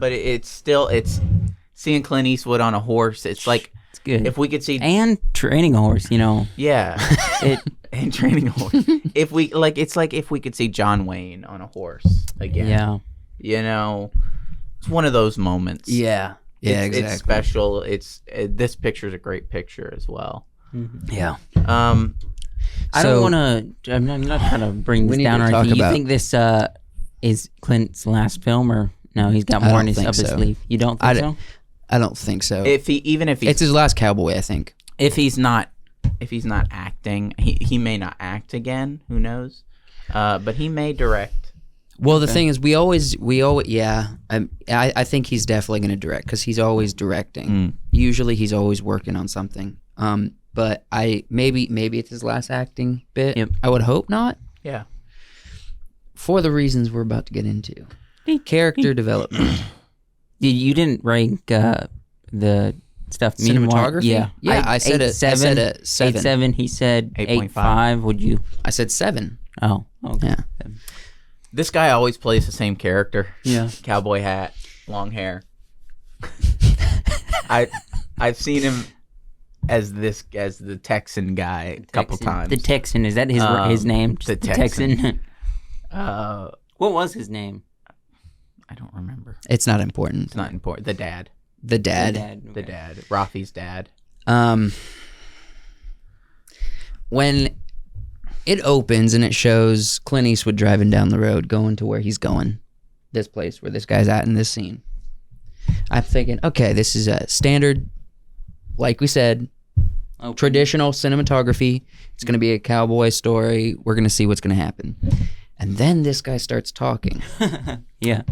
it's seeing Clint Eastwood on a horse. It's like, it's good. If we could see and training a horse, yeah, and training a horse. It's like if we could see John Wayne on a horse again. Yeah, it's one of those moments. Yeah, exactly. It's special. This picture is a great picture as well. Yeah. I don't want to. I'm not trying to bring this down or anything. You think this is Clint's last film, or no? He's got more up his sleeve. You don't think so? I don't think so. If it's his last cowboy, I think. If he's not acting, he may not act again. Who knows? But he may direct. Well, the thing is, we always, yeah. I think he's definitely going to direct because he's always directing. Usually, he's always working on something. But maybe it's his last acting bit. Yep. I would hope not. Yeah. For the reasons we're about to get into, character development, You didn't rank the stuff. cinematography. Yeah. I said a 7. 8.7. He said 8.5. 8.5. Would you? I said 7. Oh, okay. Yeah. This guy always plays the same character. Yeah. Cowboy hat, long hair. I've seen him as the Texan guy a couple times. The Texan, is that his name? The Just Texan. What was his name? I don't remember. It's not important. It's not important. The dad. The dad. The dad. Rafi's dad. When it opens and it shows Clint Eastwood driving down the road, going to where he's going, this place where this guy's at in this scene, I'm thinking, okay, this is a standard, like we said, traditional cinematography. It's going to be a cowboy story. We're going to see what's going to happen. And then this guy starts talking. Yeah.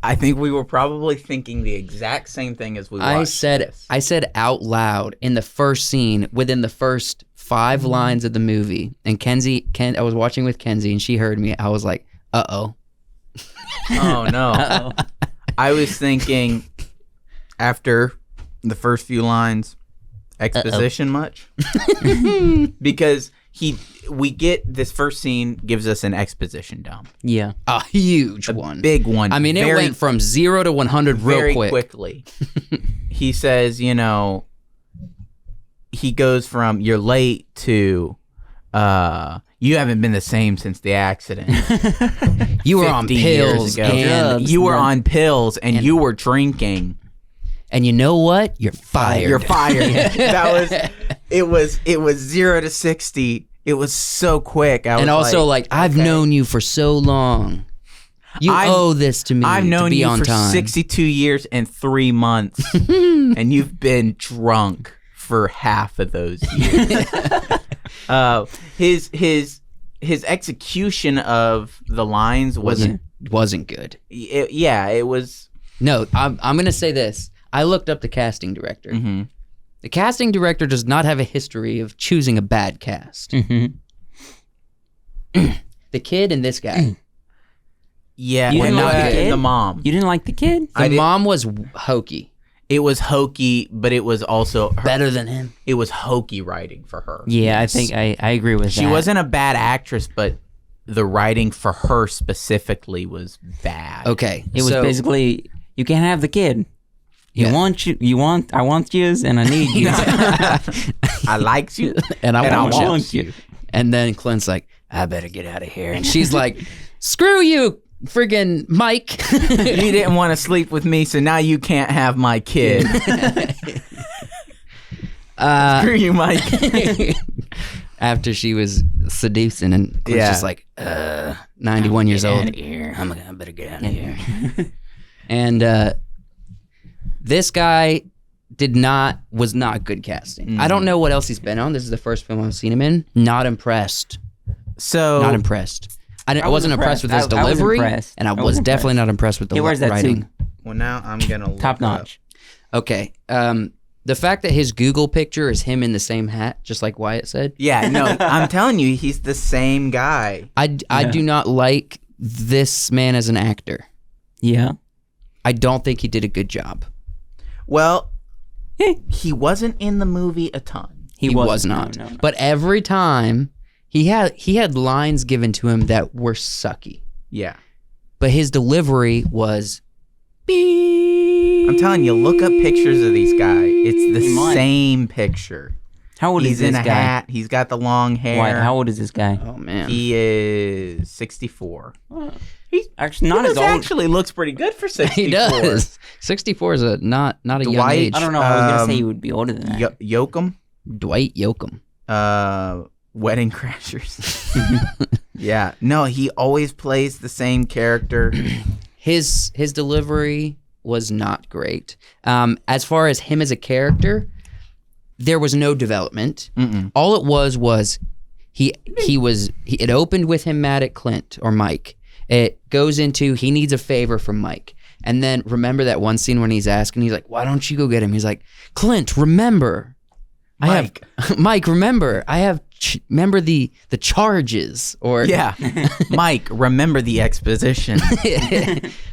I think we were probably thinking the exact same thing as we watched this. I said out loud in the first scene, within the first 5 lines of the movie, and I was watching with Kenzie, and she heard me. I was like, uh-oh. Oh, no. Uh-oh. I was thinking after the first few lines, exposition much? Because we get this first scene gives us an exposition dump. Yeah. A huge one. Big one. I mean, it went from 0 to 100 very real quickly. He says, he goes from you're late to you haven't been the same since the accident. You were on 50 years pills, ago. and you were on pills and you were drinking. And you know what? You're fired. You're fired. It was 0 to 60. It was so quick. I was and also, like I've known you for so long. You owe this to me. I've known to be you on for time. 62 years and 3 months, and you've been drunk for half of those years. His execution of the lines wasn't good. It was. No, I'm going to say this. I looked up the casting director. Mm-hmm. The casting director does not have a history of choosing a bad cast. Mm-hmm. The kid and this guy. Yeah, You didn't like the kid? the mom. You didn't like the kid? The mom was hokey. It was hokey, but it was also Better than him. It was hokey writing for her. Yeah, I think I agree with that. She wasn't a bad actress, but the writing for her specifically was bad. Okay. It was basically, you can't have the kid. I want yous, and I need you. I likes you, and I want you. you. And then Clint's like, I better get out of here. And she's like, screw you, friggin' Mike. You didn't want to sleep with me, so now you can't have my kid. Screw you, Mike. After she was seducing, and Clint's just like, 91 years old. I better get out of here. And this guy was not good casting. I don't know what else he's been on. This is the first film I've seen him in. Not impressed. Not impressed. I wasn't impressed with his delivery, and I was definitely not impressed with the writing. Well, now I'm gonna look Top notch. Okay. The fact that his Google picture is him in the same hat, just like Wyatt said. Yeah, no, I'm telling you, he's the same guy. I do not like this man as an actor. Yeah. I don't think he did a good job. Well, he wasn't in the movie a ton. He was not. No. But every time he had lines given to him that were sucky. Yeah. But his delivery was I'm telling you, look up pictures of these guys. It's the same picture. How old is this guy? He's in a hat. He's got the long hair. Why, how old is this guy? Oh man. He is 64. He's actually not as old. Actually looks pretty good for 64. He does. 64 is not a young age. I don't know. I was gonna say he would be older than that. Yoakum? Dwight Yoakam. Wedding Crashers. Yeah. No, he always plays the same character. His delivery was not great. As far as him as a character, there was no development. Mm-mm. All it was It opened with him mad at Clint or Mike. It goes into he needs a favor from Mike. And then remember that one scene when he's asking, he's like, why don't you go get him? He's like, Clint, remember. Mike, remember. Remember the charges. Or Yeah. Mike, remember the exposition.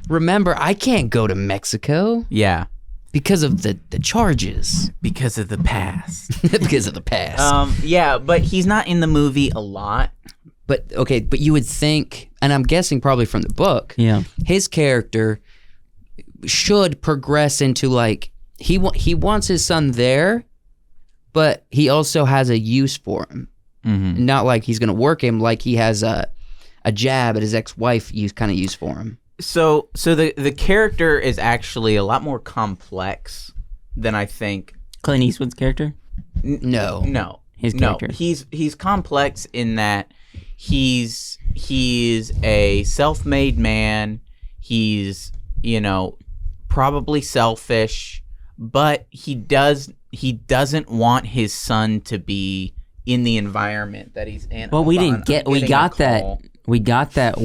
remember, I can't go to Mexico. Yeah. Because of the charges. Because of the past. Because of the past. Yeah, but he's not in the movie a lot. But you would think, and I'm guessing probably from the book, his character should progress into like he wants his son there, but he also has a use for him. Mm-hmm. Not like he's gonna work him, like he has a jab at his ex-wife kind of use for him. So the character is actually a lot more complex than I think. Clint Eastwood's character? No. His character. He's complex in that he's a self-made man. He's, probably selfish, but he doesn't want his son to be in the environment that he's in. Well, we got that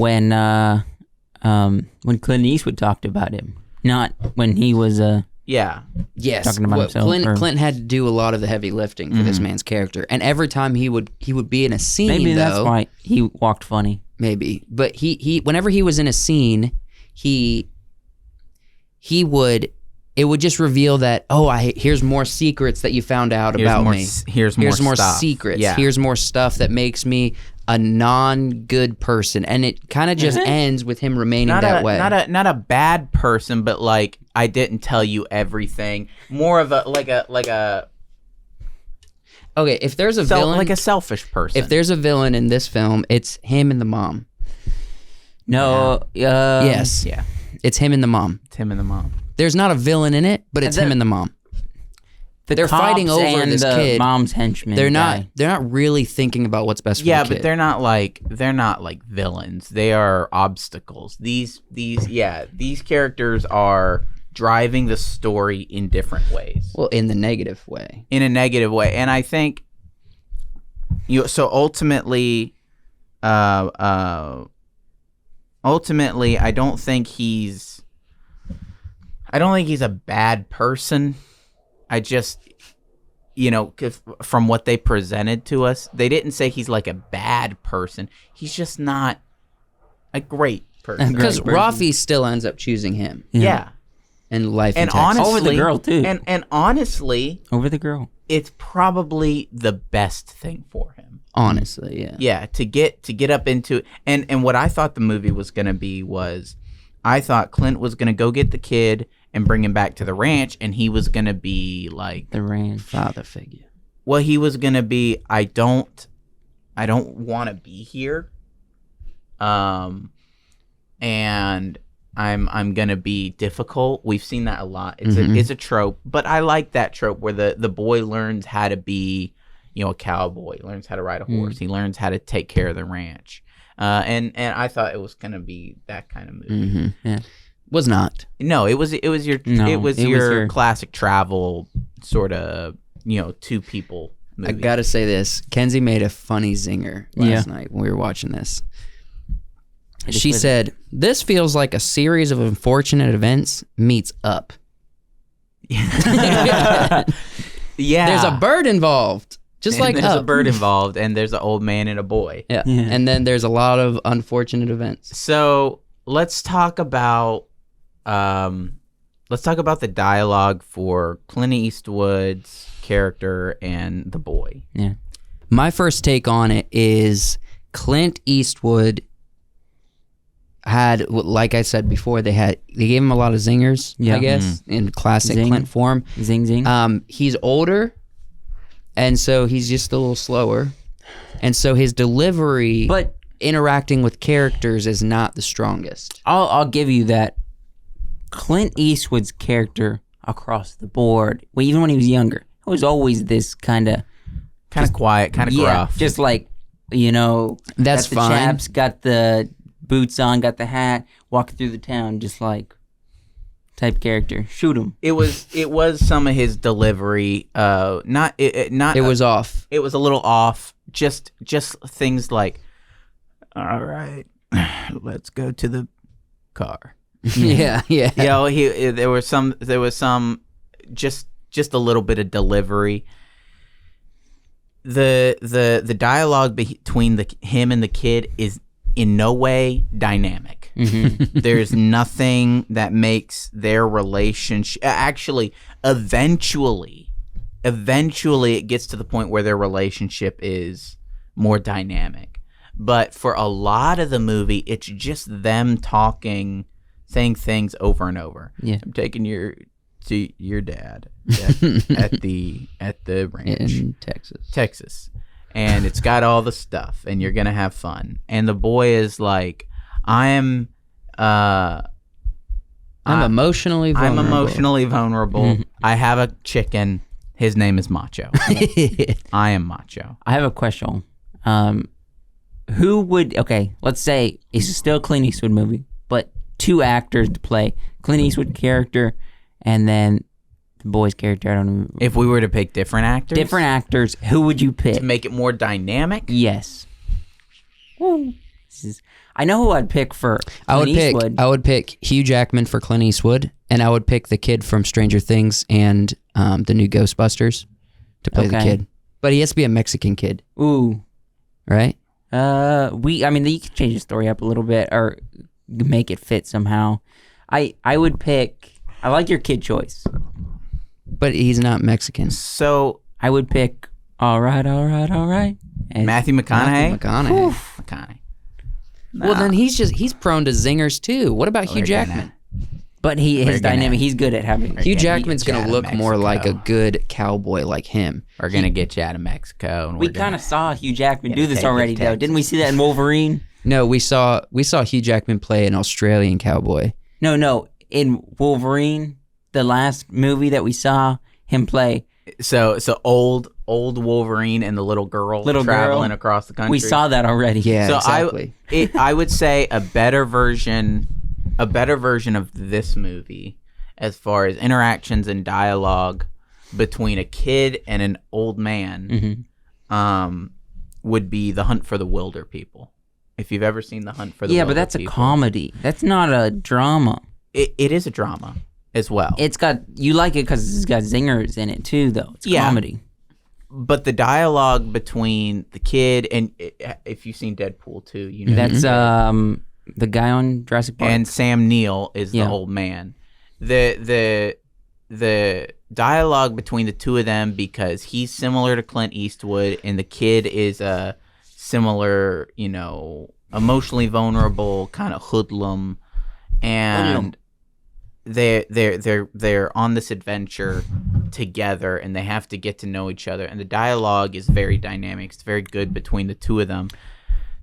when Clint Eastwood talked about him, not when he was yes, talking about himself. Clint had to do a lot of the heavy lifting for this man's character, and every time he would be in a scene. Maybe that's why he walked funny. Maybe, but he whenever he was in a scene, it would just reveal that, here's more secrets that you found out about me. Here's more stuff. Secrets. Yeah. Here's more stuff that makes me a non-good person, and it kind of just ends with him remaining that way. Not a bad person, but like I didn't tell you everything. More of a like a. Okay, if there's a villain, like a selfish person. If there's a villain in this film, it's him and the mom. No. Yes. Yeah. It's him and the mom. It's him and the mom. There's not a villain in it, but it's him and the mom. They're fighting over this kid. Mom's henchman. They're not really thinking about what's best for the kid. Yeah, but they're not like villains. They are obstacles. These characters are driving the story in different ways. Well, in the negative way. In a negative way. And I think so ultimately I don't think he's a bad person. I just, from what they presented to us, they didn't say he's like a bad person. He's just not a great person. Because Rafi still ends up choosing him. Yeah. And life and in Texas. honestly, over the girl too. And honestly, over the girl, it's probably the best thing for him. Honestly, yeah. Yeah, to get up into and what I thought the movie was gonna be was, I thought Clint was gonna go get the kid and bring him back to the ranch, and he was gonna be like the ranch father figure. Well, he was gonna be, I don't want to be here, and I'm gonna be difficult. We've seen that a lot. It's a trope, but I like that trope where the boy learns how to be, a cowboy, learns how to ride a horse. He learns how to take care of the ranch. And I thought it was gonna be that kind of movie. Mm-hmm. Yeah. Was not. No, it was your classic travel sort of, two people movie. I gotta say this. Kenzie made a funny zinger last night when we were watching this. She said, "This feels like a series of unfortunate events meets Up." Yeah. There's a bird involved. Just like there's Up. a bird involved, and there's an old man and a boy. Yeah. And then there's a lot of unfortunate events. So let's talk about the dialogue for Clint Eastwood's character and the boy. Yeah. My first take on it is Clint Eastwood had, like I said before, they gave him a lot of zingers, I guess, in classic Clint form. Zing zing. He's older, and so he's just a little slower, and so his delivery, but interacting with characters, is not the strongest. I'll give you that. Clint Eastwood's character across the board, even when he was younger, was always this kind of quiet, kind of gruff, just like that's got the fine. chaps, got the boots on, got the hat, walking through the town, just like type character. Shoot him. It was some of his delivery. It was off. It was a little off. Just things like, all right, let's go to the car. Yeah. You know, there was some just a little bit of delivery. The dialogue between him and the kid is in no way dynamic. There's nothing that makes their relationship actually eventually it gets to the point where their relationship is more dynamic. But for a lot of the movie, it's just them talking, saying things over and over. Yeah. I'm taking to your dad at the ranch In Texas. And it's got all the stuff, and you're gonna have fun. And the boy is like, I'm emotionally vulnerable. I have a chicken. His name is Macho. I am Macho. I have a question. Who would, let's say it's still a Clint Eastwood movie, but 2 actors to play Clint Eastwood character and then the boy's character. I don't know. If we were to pick different actors, who would you pick? To make it more dynamic? Yes. I know who I'd pick for Clint Eastwood. I would pick Hugh Jackman for Clint Eastwood, and I would pick the kid from Stranger Things and the new Ghostbusters to play the kid. But he has to be a Mexican kid. Ooh. Right? You can change the story up a little bit or make it fit somehow. I would pick, I like your kid choice. But he's not Mexican. So I would pick all right. And Matthew McConaughey. McConaughey. Nah. Well, then he's prone to zingers too. What about Hugh Jackman? But his dynamic, he's good at having. Hugh Jackman's going to look more like a good cowboy like him. We're going to get you out of Mexico. And we kind of saw Hugh Jackman do this already, though. Didn't we see that in Wolverine? No, we saw Hugh Jackman play an Australian cowboy. No. In Wolverine, the last movie that we saw him play. So old Wolverine and the little girl traveling across the country. We saw that already. Yeah, so exactly. I would say a better version of this movie as far as interactions and dialogue between a kid and an old man would be The Hunt for the Wilder People. If you've ever seen The Hunt for the Wilder People. Yeah, but that's a comedy. That's not a drama. It is a drama as well. You like it because it's got zingers in it too, though. It's comedy. But the dialogue between the kid and if you've seen Deadpool 2, you know that's the guy on Jurassic Park. And Sam Neill is the old man. The dialogue between the two of them, because he's similar to Clint Eastwood and the kid is a similar, emotionally vulnerable kind of hoodlum, and they're on this adventure together and they have to get to know each other, and the dialogue is very dynamic. It's very good between the two of them.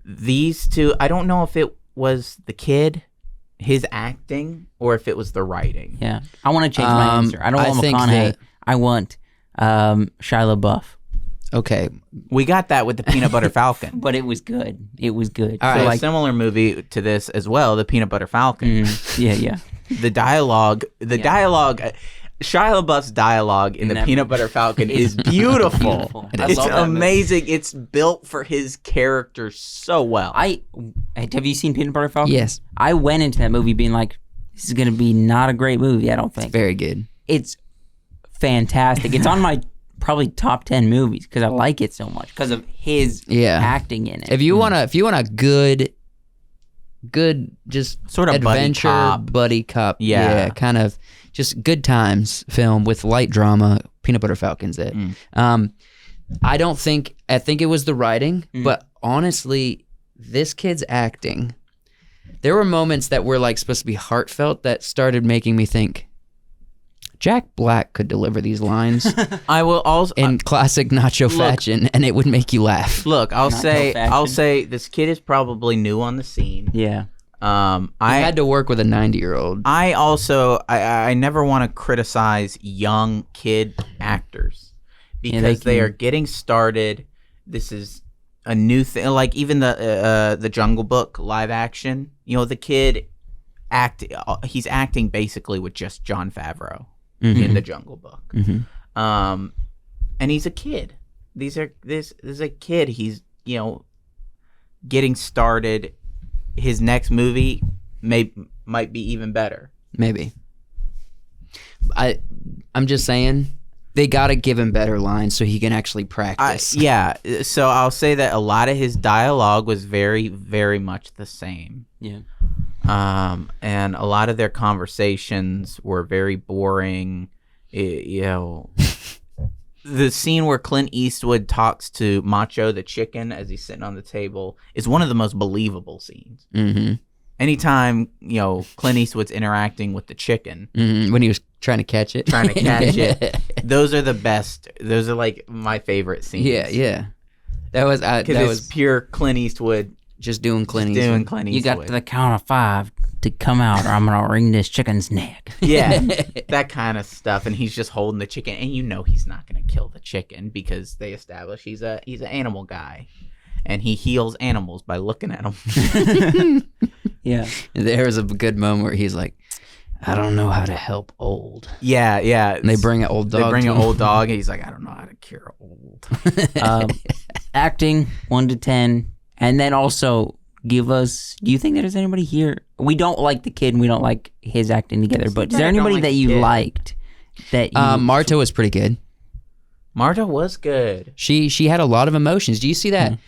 These two, I don't know if it was the kid, his acting, or if it was the writing. Yeah, I want to change my answer. I don't want McConaughey. I want Shia LaBeouf. Okay, we got that with the Peanut Butter Falcon, but it was good. It was good. All right, a similar movie to this as well, the Peanut Butter Falcon. Yeah. The dialogue. Shia LaBeouf's dialogue in the Peanut Butter Falcon is beautiful. It's amazing. It's built for his character so well. Have you seen Peanut Butter Falcon? Yes. I went into that movie being like, this is going to be not a great movie, I don't think. It's very good. It's fantastic. It's on my probably top 10 movies because I like it so much because of his acting in it. If you want a good just sort of adventure buddy cop, kind of just good times film with light drama, Peanut Butter Falcon's it. I think it was the writing, but honestly, this kid's acting, there were moments that were like supposed to be heartfelt that started making me think Jack Black could deliver these lines. I will also in classic Nacho fashion, and it would make you laugh. Look, I'll say this kid is probably new on the scene. Yeah. I had to work with a 90-year-old. I never want to criticize young kid actors because they are getting started. This is a new thing. Like even the Jungle Book live action. The kid he's acting basically with just Jon Favreau Mm-hmm. in the Jungle Book. Mm-hmm. And he's a kid. This is a kid. He's, getting started. His next movie might be even better. Maybe. I'm just saying they got to give him better lines so he can actually practice. Yeah. So I'll say that a lot of his dialogue was very, very much the same. Yeah. And a lot of their conversations were very boring. The scene where Clint Eastwood talks to Macho, the chicken, as he's sitting on the table is one of the most believable scenes. Mm-hmm. Anytime, Clint Eastwood's interacting with the chicken. Mm-hmm. When he was trying to catch it. Those are the best. Those are like my favorite scenes. Yeah. That was pure Clint Eastwood. Just doing Clint Eastwood. Eastwood. Clint You Eastwood. got to the count of 5 to come out, or I'm gonna wring this chicken's neck. Yeah, that kind of stuff. And he's just holding the chicken, and he's not gonna kill the chicken because they establish he's an animal guy, and he heals animals by looking at them. Yeah. There was a good moment where he's like, I don't know how to help old. Yeah. And they bring an old dog. They bring to an him. old dog, and he's like, I don't know how to cure old. Acting 1 to 10, and then also give us. Do you think there's anybody here? We don't like the kid, and we don't like his acting together. But is there anybody that you liked? That Marta was pretty good. Marta was good. She had a lot of emotions. Do you see that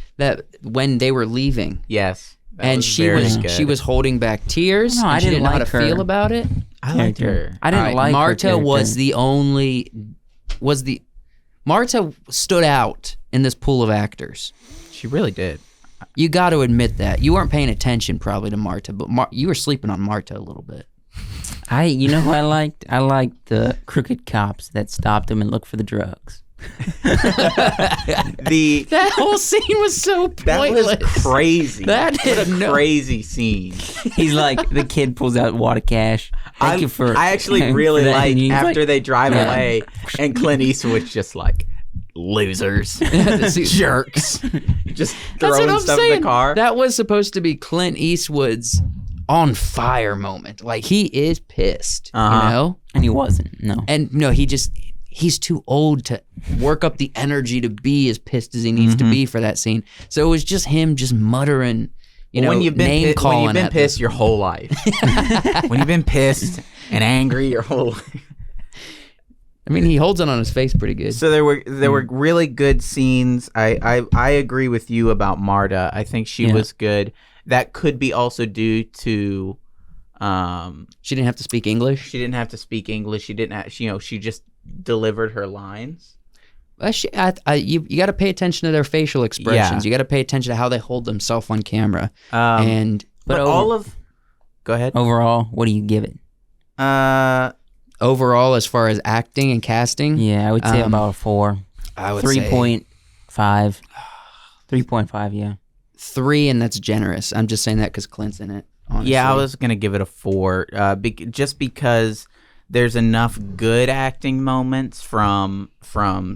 when they were leaving? Yes. And she was holding back tears. No, I she didn't know how like to her. feel about it. I liked her. I didn't like Marta her was character. Marta stood out in this pool of actors. She really did. You got to admit that. You weren't paying attention probably to Marta, but you were sleeping on Marta a little bit. You know who I liked? I liked the crooked cops that stopped him and looked for the drugs. That whole scene was so pointless. That was crazy. What a crazy scene. He's like, the kid pulls out water cash. Thank you for. I actually really for that. like And he's after like, they drive away, and Clint Eastwood's just like, losers, jerks, just That's what throwing I'm stuff saying. in the car. That was supposed to be Clint Eastwood's on fire moment. Like, he is pissed, you know? And he wasn't. No. And no, he's too old to work up the energy to be as pissed as he needs to be for that scene. So it was just him just muttering, when you've been calling. When you've been pissed your whole life. When you've been pissed and angry your whole life. I mean, he holds it on his face pretty good. So there were really good scenes. I agree with you about Marta. I think she was good. That could be also due to she didn't have to speak English. She didn't have to speak English. She didn't have, she just delivered her lines. You got to pay attention to their facial expressions. Yeah. You got to pay attention to how they hold themselves on camera. But go ahead. Overall, what do you give it? Overall, as far as acting and casting, Yeah, I would say about a 4. I would 3.5. 3.5, yeah. 3, and that's generous. I'm just saying that because Clint's in it. Honestly. Yeah, I was gonna give it a 4, just because there's enough good acting moments from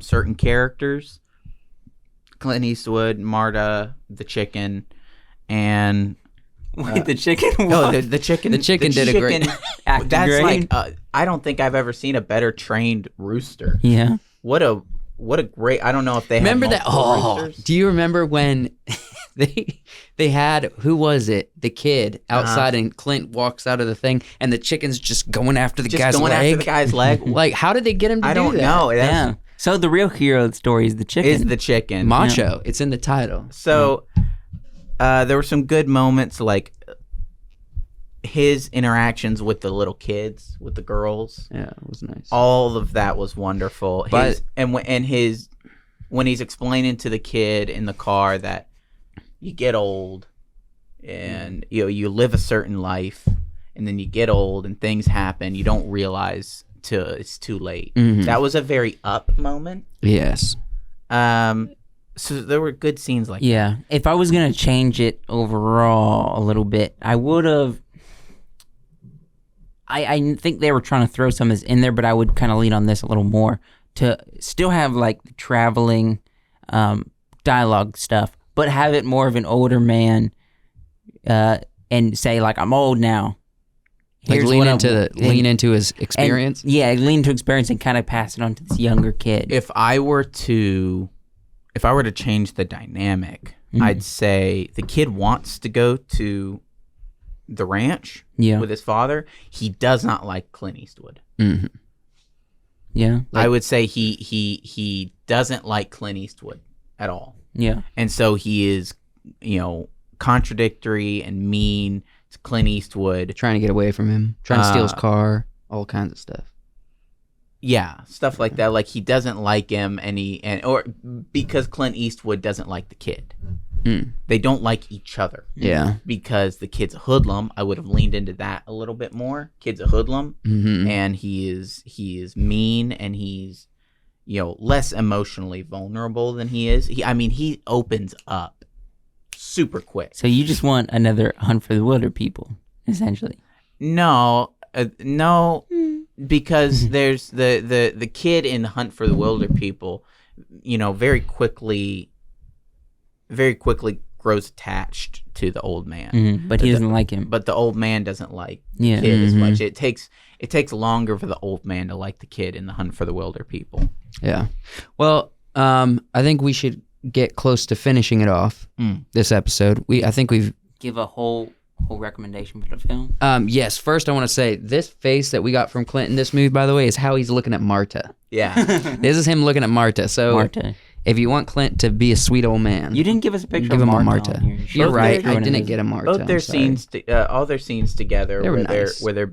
certain characters, Clint Eastwood, Marta, the chicken, and Wait, the chicken? no, the chicken. The chicken did a great. Acted That's great. like I don't think I've ever seen a better trained rooster. Yeah. What a great. I don't know if they Remember had that? multiple Oh, roosters. do you remember when they had, who was it? The kid outside, and Clint walks out of the thing, and the chicken's just going after the Just guy's going leg. after the guy's leg. Like, how did they get him to I do don't that? know. Yeah. So the real hero of the story is the chicken. Is the chicken. Macho. It's in the title. So there were some good moments, like his interactions with the little kids, with the girls. Yeah, it was nice. All of that was wonderful. But- When he's explaining to the kid in the car that you get old and you live a certain life, and then you get old and things happen, you don't realize till it's too late. Mhm. That was a very up moment. Yes. So there were good scenes like Yeah. If I was going to change it overall a little bit, I would have. I think they were trying to throw some of this in there, but I would kind of lean on this a little more to still have like the traveling dialogue stuff, but have it more of an older man and say like, I'm old now. Like Here's lean what lean into his and- experience. yeah, lean to experience and kind of pass it on to this younger kid. If I were to change the dynamic, I'd say the kid wants to go to the ranch with his father. He does not like Clint Eastwood. Mm-hmm. Yeah, I would say he doesn't like Clint Eastwood at all. yeah. And so he is, contradictory and mean to Clint Eastwood. Trying to get away from him, trying to steal his car, all kinds of stuff. Yeah, stuff like that. Like he doesn't like him, or because Clint Eastwood doesn't like the kid. They don't like each other. Yeah. Because the kid's a hoodlum. I would have leaned into that a little bit more. Kid's a hoodlum, and he is mean, and he's less emotionally vulnerable than he is. He opens up super quick. So you just want another Hunt for the Wilder People, essentially. No, because there's the kid in Hunt for the Wilder People, very quickly grows attached to the old man. But he doesn't like him. But the old man doesn't like Yeah. the kid as much. It takes longer for the old man to like the kid in the Hunt for the Wilder People. Yeah. Well, I think we should get close to finishing it off. This episode. I think we've. Give a whole recommendation for the film. Yes. First, I want to say this face that we got from Clint in this movie, by the way, is how he's looking at Marta. Yeah. This is him looking at Marta. So, Marta. if you want Clint to be a sweet old man, You didn't give us a picture give of him a Marta. Marta. on here. You're Both right. their- I didn't get a Marta. Both their I'm sorry. scenes, all their scenes together, They were where nice. they're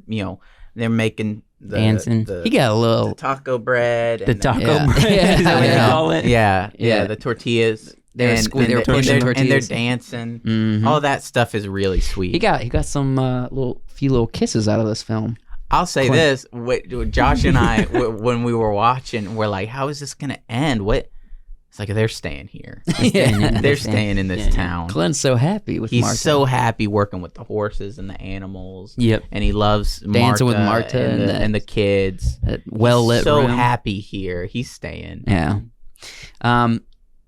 they're making the Dancing. the, He got a the little. taco bread, The and taco Yeah. bread. Is that what they Yeah. call it? yeah, the tortillas. They were and, sque- they were and pushing they're, tortillas. and they're dancing. Mhm. All that stuff is really sweet. He got some few little kisses out of this film. I'll say Clint. this: Josh and I, when we were watching, we're like, "How is this gonna end?" What? It's like they're staying here. They're staying in this town. Clint's so happy with He's Marta. so happy working with the horses and the animals. Yep. And he loves Dancing with Marta and the kids. That well-lit so room. happy here. He's staying. Yeah.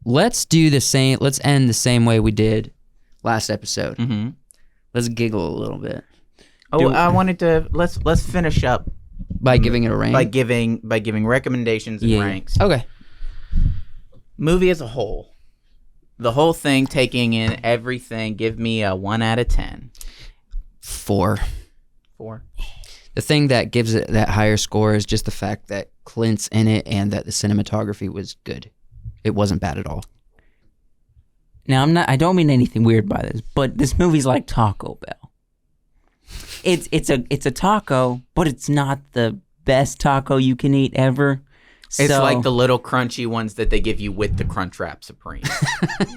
Let's do the same. Let's end the same way we did last episode. Mm-hmm. Let's giggle a little bit Oh, I wanted to let's finish up by giving it a rank. by giving recommendations and Yeah. ranks. Okay. Movie as a whole, the whole thing, taking in everything. Give me a 1 out of 10. 4. 4. The thing that gives it that higher score is just the fact that Clint's in it and that the cinematography was good. It wasn't bad at all. Now I don't mean anything weird by this, but this movie's like Taco Bell. It's a taco, but it's not the best taco you can eat ever. It's So, like the little crunchy ones that they give you with the Crunchwrap Supreme.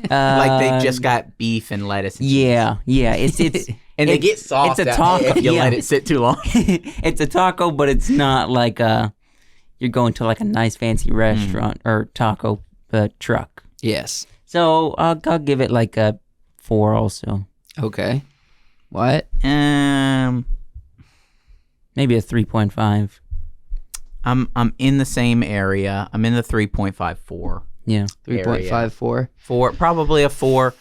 Like they just got beef and lettuce. And yeah. It's and they get soft it's a taco, if you yeah. let it sit too long. It's a taco, but it's not like you're going to like a nice fancy restaurant or taco truck. Yes. So I'll give it like a 4 also. Okay. What? Maybe a 3.5. I'm in the same area. I'm in the 3.54. Yeah. 3.54. 4, probably a 4.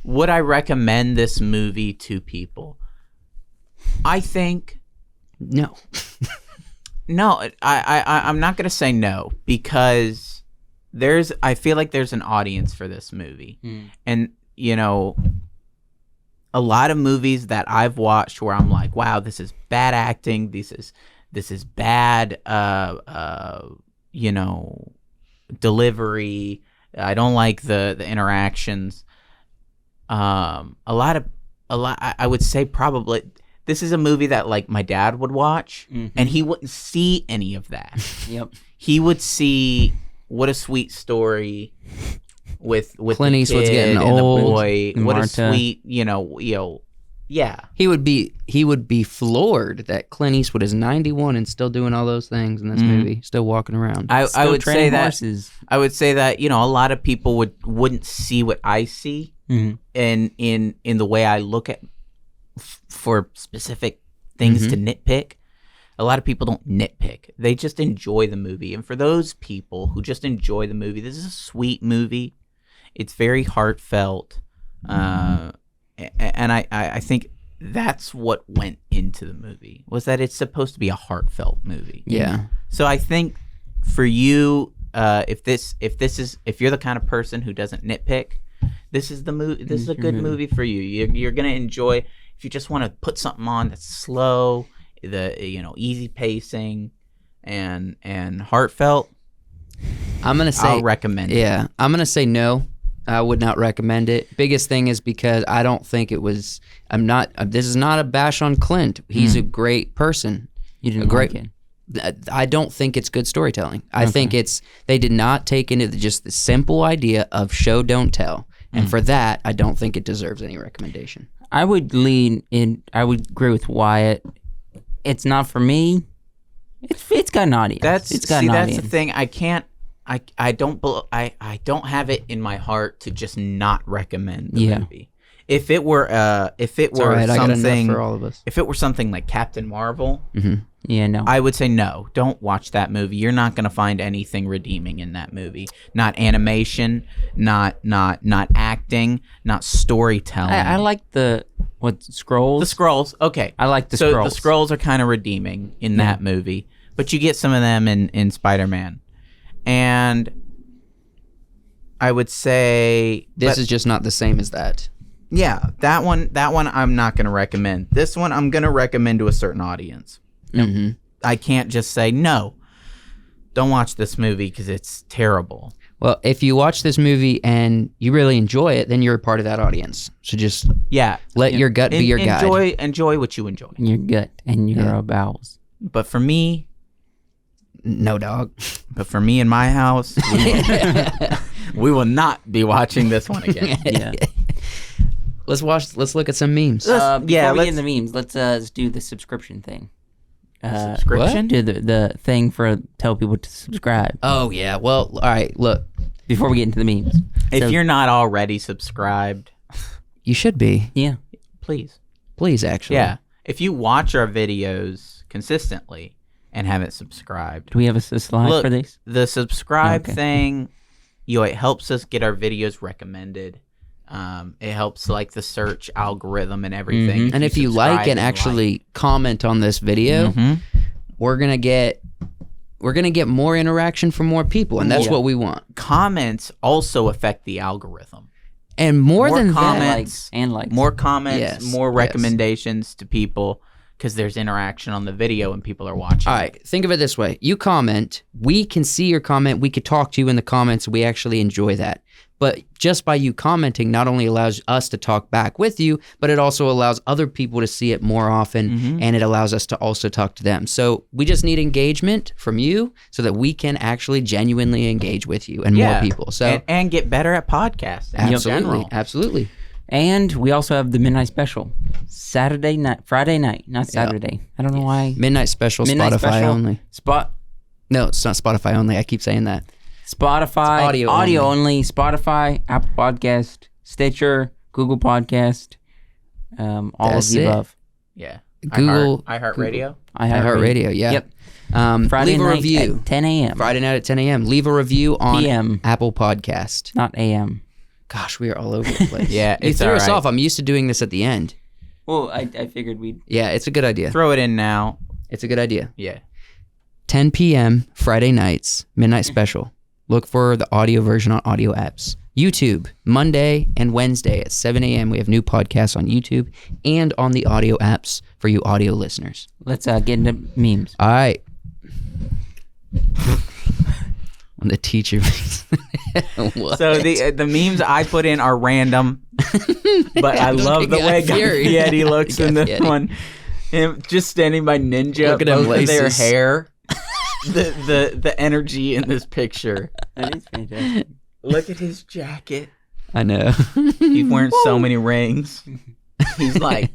Would I recommend this movie to people? I think No. no. I'm not gonna say no, because I feel like there's an audience for this movie, and a lot of movies that I've watched where I'm like, wow, this is bad acting. This is bad, delivery. I don't like the interactions. I would say probably this is a movie that like my dad would watch, and he wouldn't see any of that. Yep. He would see What a Sweet Story with Clint the Eastwood's kid getting and old. the boy. What a Marta. sweet, yeah. He would be floored that Clint Eastwood is 91 and still doing all those things in this movie, still walking around. I Still would say training that horses. I would say that a lot of people wouldn't see what I see in the way I look at for specific things to nitpick. A lot of people don't nitpick. They just enjoy the movie. And for those people who just enjoy the movie, this is a sweet movie. It's very heartfelt. And I think that's what went into the movie, was that it's supposed to be a heartfelt movie. Yeah. So I think for you, if you're the kind of person who doesn't nitpick, this is the movie. This is a good movie for you. You're gonna enjoy. If you just want to put something on that's slow, easy pacing, and heartfelt, I'll recommend it. Yeah, I'm gonna say no. I would not recommend it. Biggest thing is because I don't think it was. This is not a bash on Clint. He's a great person. You didn't like it. I don't think it's good storytelling. I think they did not take into just the simple idea of show don't tell, and for that, I don't think it deserves any recommendation. I would lean in. I would agree with Wyatt. It's not for me. It's got an audience. That's the thing. I can't. I don't have it in my heart to just not recommend the movie. If it were something for all of us. If it were something like Captain Marvel, no, I would say no. Don't watch that movie. You're not going to find anything redeeming in that movie. Not animation, not acting, not storytelling. I like Scrolls. The Scrolls. Okay, I like the Scrolls. The Scrolls are kind of redeeming in that movie, but you get some of them in Spider-Man, and I would say this is just not the same as that. Yeah, that one I'm not going to recommend. This one I'm going to recommend to a certain audience. Mm-hmm. I can't just say, no, don't watch this movie because it's terrible. Well, if you watch this movie and you really enjoy it, then you're a part of that audience. So just let your gut be your guide. Enjoy what you enjoy. Your gut and your bowels. But for me... No, dog. But for me in my house, we will not be watching this one again. Yeah. Let's look at some memes. Before we get into the memes, let's do the subscription thing. Subscription? Do the thing for tell people to subscribe. Oh yeah. Well, all right. Look, before we get into the memes, if you're not already subscribed, you should be. Yeah. Please, actually. Yeah. If you watch our videos consistently and haven't subscribed, do we have a slide for this? The subscribe thing, it helps us get our videos recommended. It helps like the search algorithm and everything. And if you like and actually comment on this video, we're gonna get more interaction from more people, and that's what we want. Comments also affect the algorithm. And more than comments, likes. More comments, more recommendations to people, because there's interaction on the video and people are watching. All right, think of it this way. You comment, we can see your comment, we could talk to you in the comments, we actually enjoy that. But just by you commenting not only allows us to talk back with you, but it also allows other people to see it more often, and it allows us to also talk to them. So we just need engagement from you so that we can actually genuinely engage with you and more people. So and get better at podcasting. Absolutely. And we also have the Midnight Special. Friday night, not Saturday. I don't know why. Midnight Special, Spotify only. No, it's not Spotify only. I keep saying that. Spotify, audio only. Spotify, Apple Podcast, Stitcher, Google Podcast, all of the above. Yeah. Google, iHeartRadio. iHeartRadio, yeah. Yep. Friday leave a night review at 10 a.m. Friday night at 10 a.m. Leave a review on PM. Apple Podcast. Not a.m. Gosh, we are all over the place. Yeah, you threw us off. I'm used to doing this at the end. Well, I figured we'd... Yeah, it's a good idea. Throw it in now. It's a good idea. Yeah. 10 p.m. Friday nights, Midnight Special. Look for the audio version on audio apps. YouTube, Monday and Wednesday at 7 a.m. We have new podcasts on YouTube and on the audio apps for you audio listeners. Let's get into memes. All right. When the teacher So the memes I put in are random, but I love the way Guy Fieri looks in this one. Him just standing by Ninja, look at both of their hair. The energy in this picture. That is fantastic. Look at his jacket. I know. He's wearing so many rings. He's like,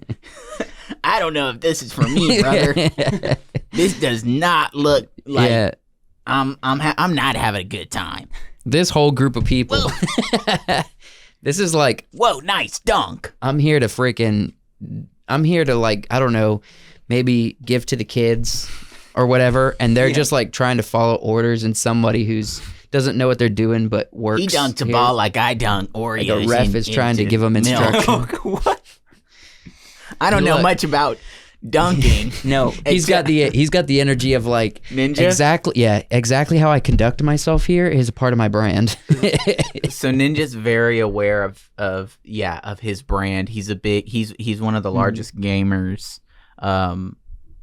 I don't know if this is for me, brother. This does not look like I'm not having a good time. This whole group of people. This is like, whoa, nice dunk. I'm here to like, I don't know, maybe give to the kids or whatever, and they're just like trying to follow orders, and somebody who's doesn't know what they're doing but works. He dunked a ball like I dunked Oreos. Like a ref is trying to give them instruction. What? I don't know Look. much about dunking. No, He's got the energy of like Ninja? exactly how I conduct myself here is a part of my brand. So Ninja's very aware of his brand. He's one of the largest gamers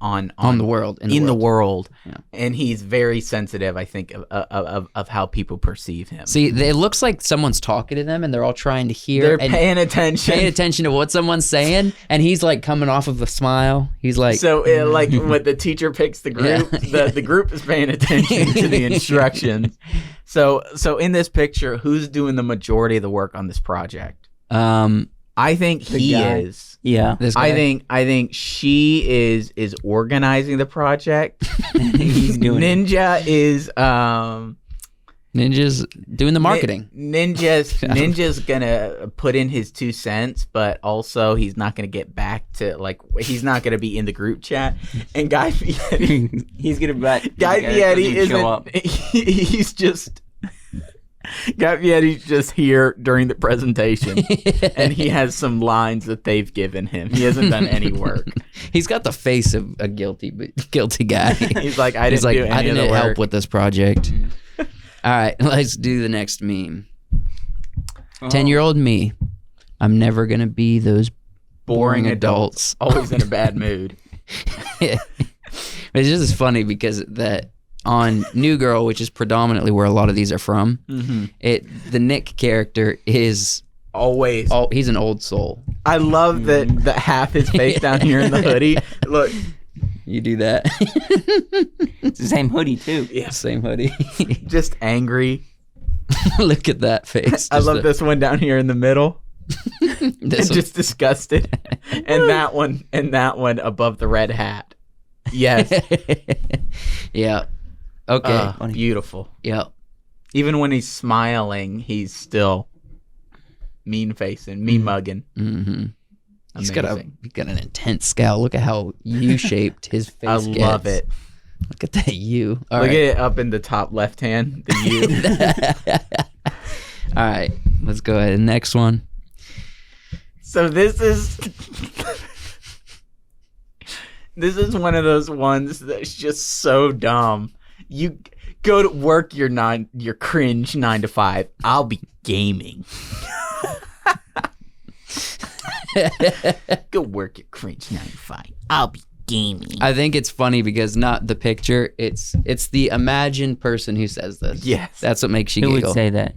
on the world in the world. Yeah. And he's very sensitive, I think, of how people perceive him. See, it looks like someone's talking to them and they're all trying to hear. They're and paying attention. to what someone's saying, and he's like coming off of a smile. He's like, So like when the teacher picks the group, the group is paying attention to the instructions. So in this picture, who's doing the majority of the work on this project? I think he guy. is. Yeah. this guy. I think she is organizing the project. He's doing it. Ninja is Ninja's doing the marketing. Ninja's gonna put in his 2 cents, but also he's not gonna get back to he's not gonna be in the group chat. And Guy Fieri, He's gonna bet. Guy Fieri he's just Guy Fieri's just here during the presentation, and he has some lines that they've given him. He hasn't done any work. He's got the face of a guilty guy. He's like, I didn't do any I didn't of the help work. with this project. All right, let's do the next meme. 10-year-old me. I'm never gonna be those boring adults. Always in a bad mood. It's just funny because that on New Girl, which is predominantly where a lot of these are from, the Nick character is Always. he's an old soul. I love that half his face down here in the hoodie. Look. You do that. It's the same hoodie too. Yeah. Same hoodie. Just angry. Look at that face. I love this one down here in the middle. This And just disgusted. And that one above the red hat. Yes. Yeah. Okay. Beautiful. Yeah. Even when he's smiling, he's still mean facing, mean mugging. Mm-hmm. He's Amazing. got an intense scowl. Look at how U-shaped his face I gets. love it. Look at that U. Look at it up in the top left hand, the U. All right, let's go ahead. Next one. So this is one of those ones that's just so dumb. You go to work your cringe 9 to 5. I'll be gaming. Go work your cringe 9 to 5. I'll be gaming. I think it's funny because not the picture. It's the imagined person who says this. Yes. That's what makes you Who giggle. would say that?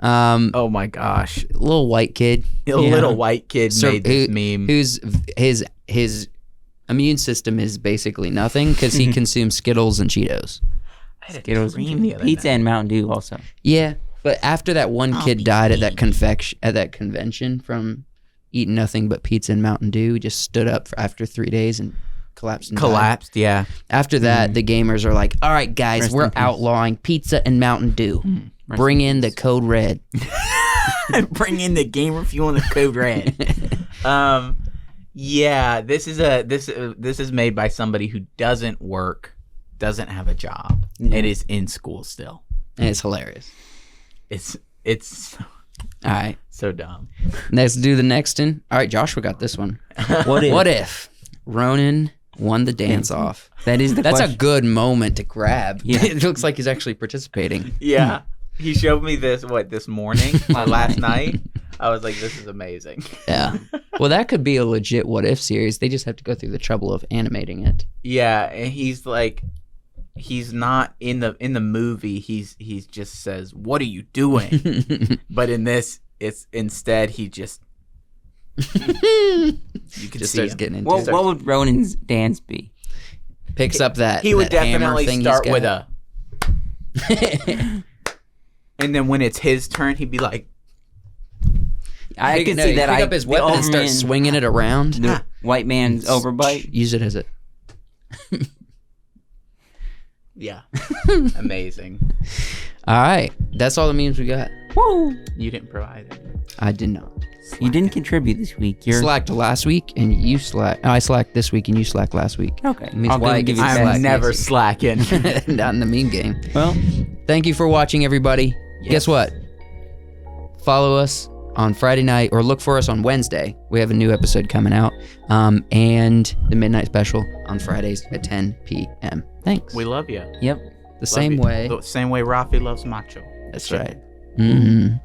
Oh my gosh. Little white kid. A little white kid made this meme. Who's his immune system is basically nothing because he consumes Skittles and Cheetos. I had a Skittles, dream the other pizza, night. and Mountain Dew also. Yeah, but after that one kid died at that convention from eating nothing but pizza and Mountain Dew, he just stood up after 3 days and collapsed. And died. Yeah. After that, the gamers are like, "All right, guys, Rest we're in peace. outlawing pizza and Mountain Dew. Bring in the code red." Bring in the gamer fuel and the code red. Yeah, this is made by somebody who doesn't work, doesn't have a job, and is in school still. And it's hilarious. It's All right, so dumb. let's do the next one. All right, Joshua got this one. What if Ronan won the dance off? That is the That's question. a good moment to grab. Yeah. It looks like he's actually participating. Yeah, he showed me this morning, last night. I was like, this is amazing. Yeah. Well, that could be a legit what if series. They just have to go through the trouble of animating it. Yeah, and he's like, he's not in the movie. He's just says, "What are you doing?" But in this, it's instead he just you can Just see starts him. getting into What, it. what would Ronan's dance be? Picks up that He would that hammer definitely thing he's start got. with a, and then when it's his turn, he'd be like, I can see he'd that. pick up his weapon and start swinging it around. The white man's overbite. Use it as a. "Yeah, amazing." All right, that's all the memes we got. Woo! You didn't provide it. I did not. You didn't contribute this week. You're Slacked last week and you slacked. I slacked this week and you slacked last week. okay. Means I'll Wyatt give gets you slack I'm slack. never next week. slacking. Not in the meme game. Well, Thank you for watching, everybody. Guess what? Follow us on Friday night, or look for us on Wednesday. We have a new episode coming out, and the midnight special on Fridays at 10 p.m. Thanks. We love you. Yep. The same way. The same way Rafi loves Macho. That's right. Mm-hmm.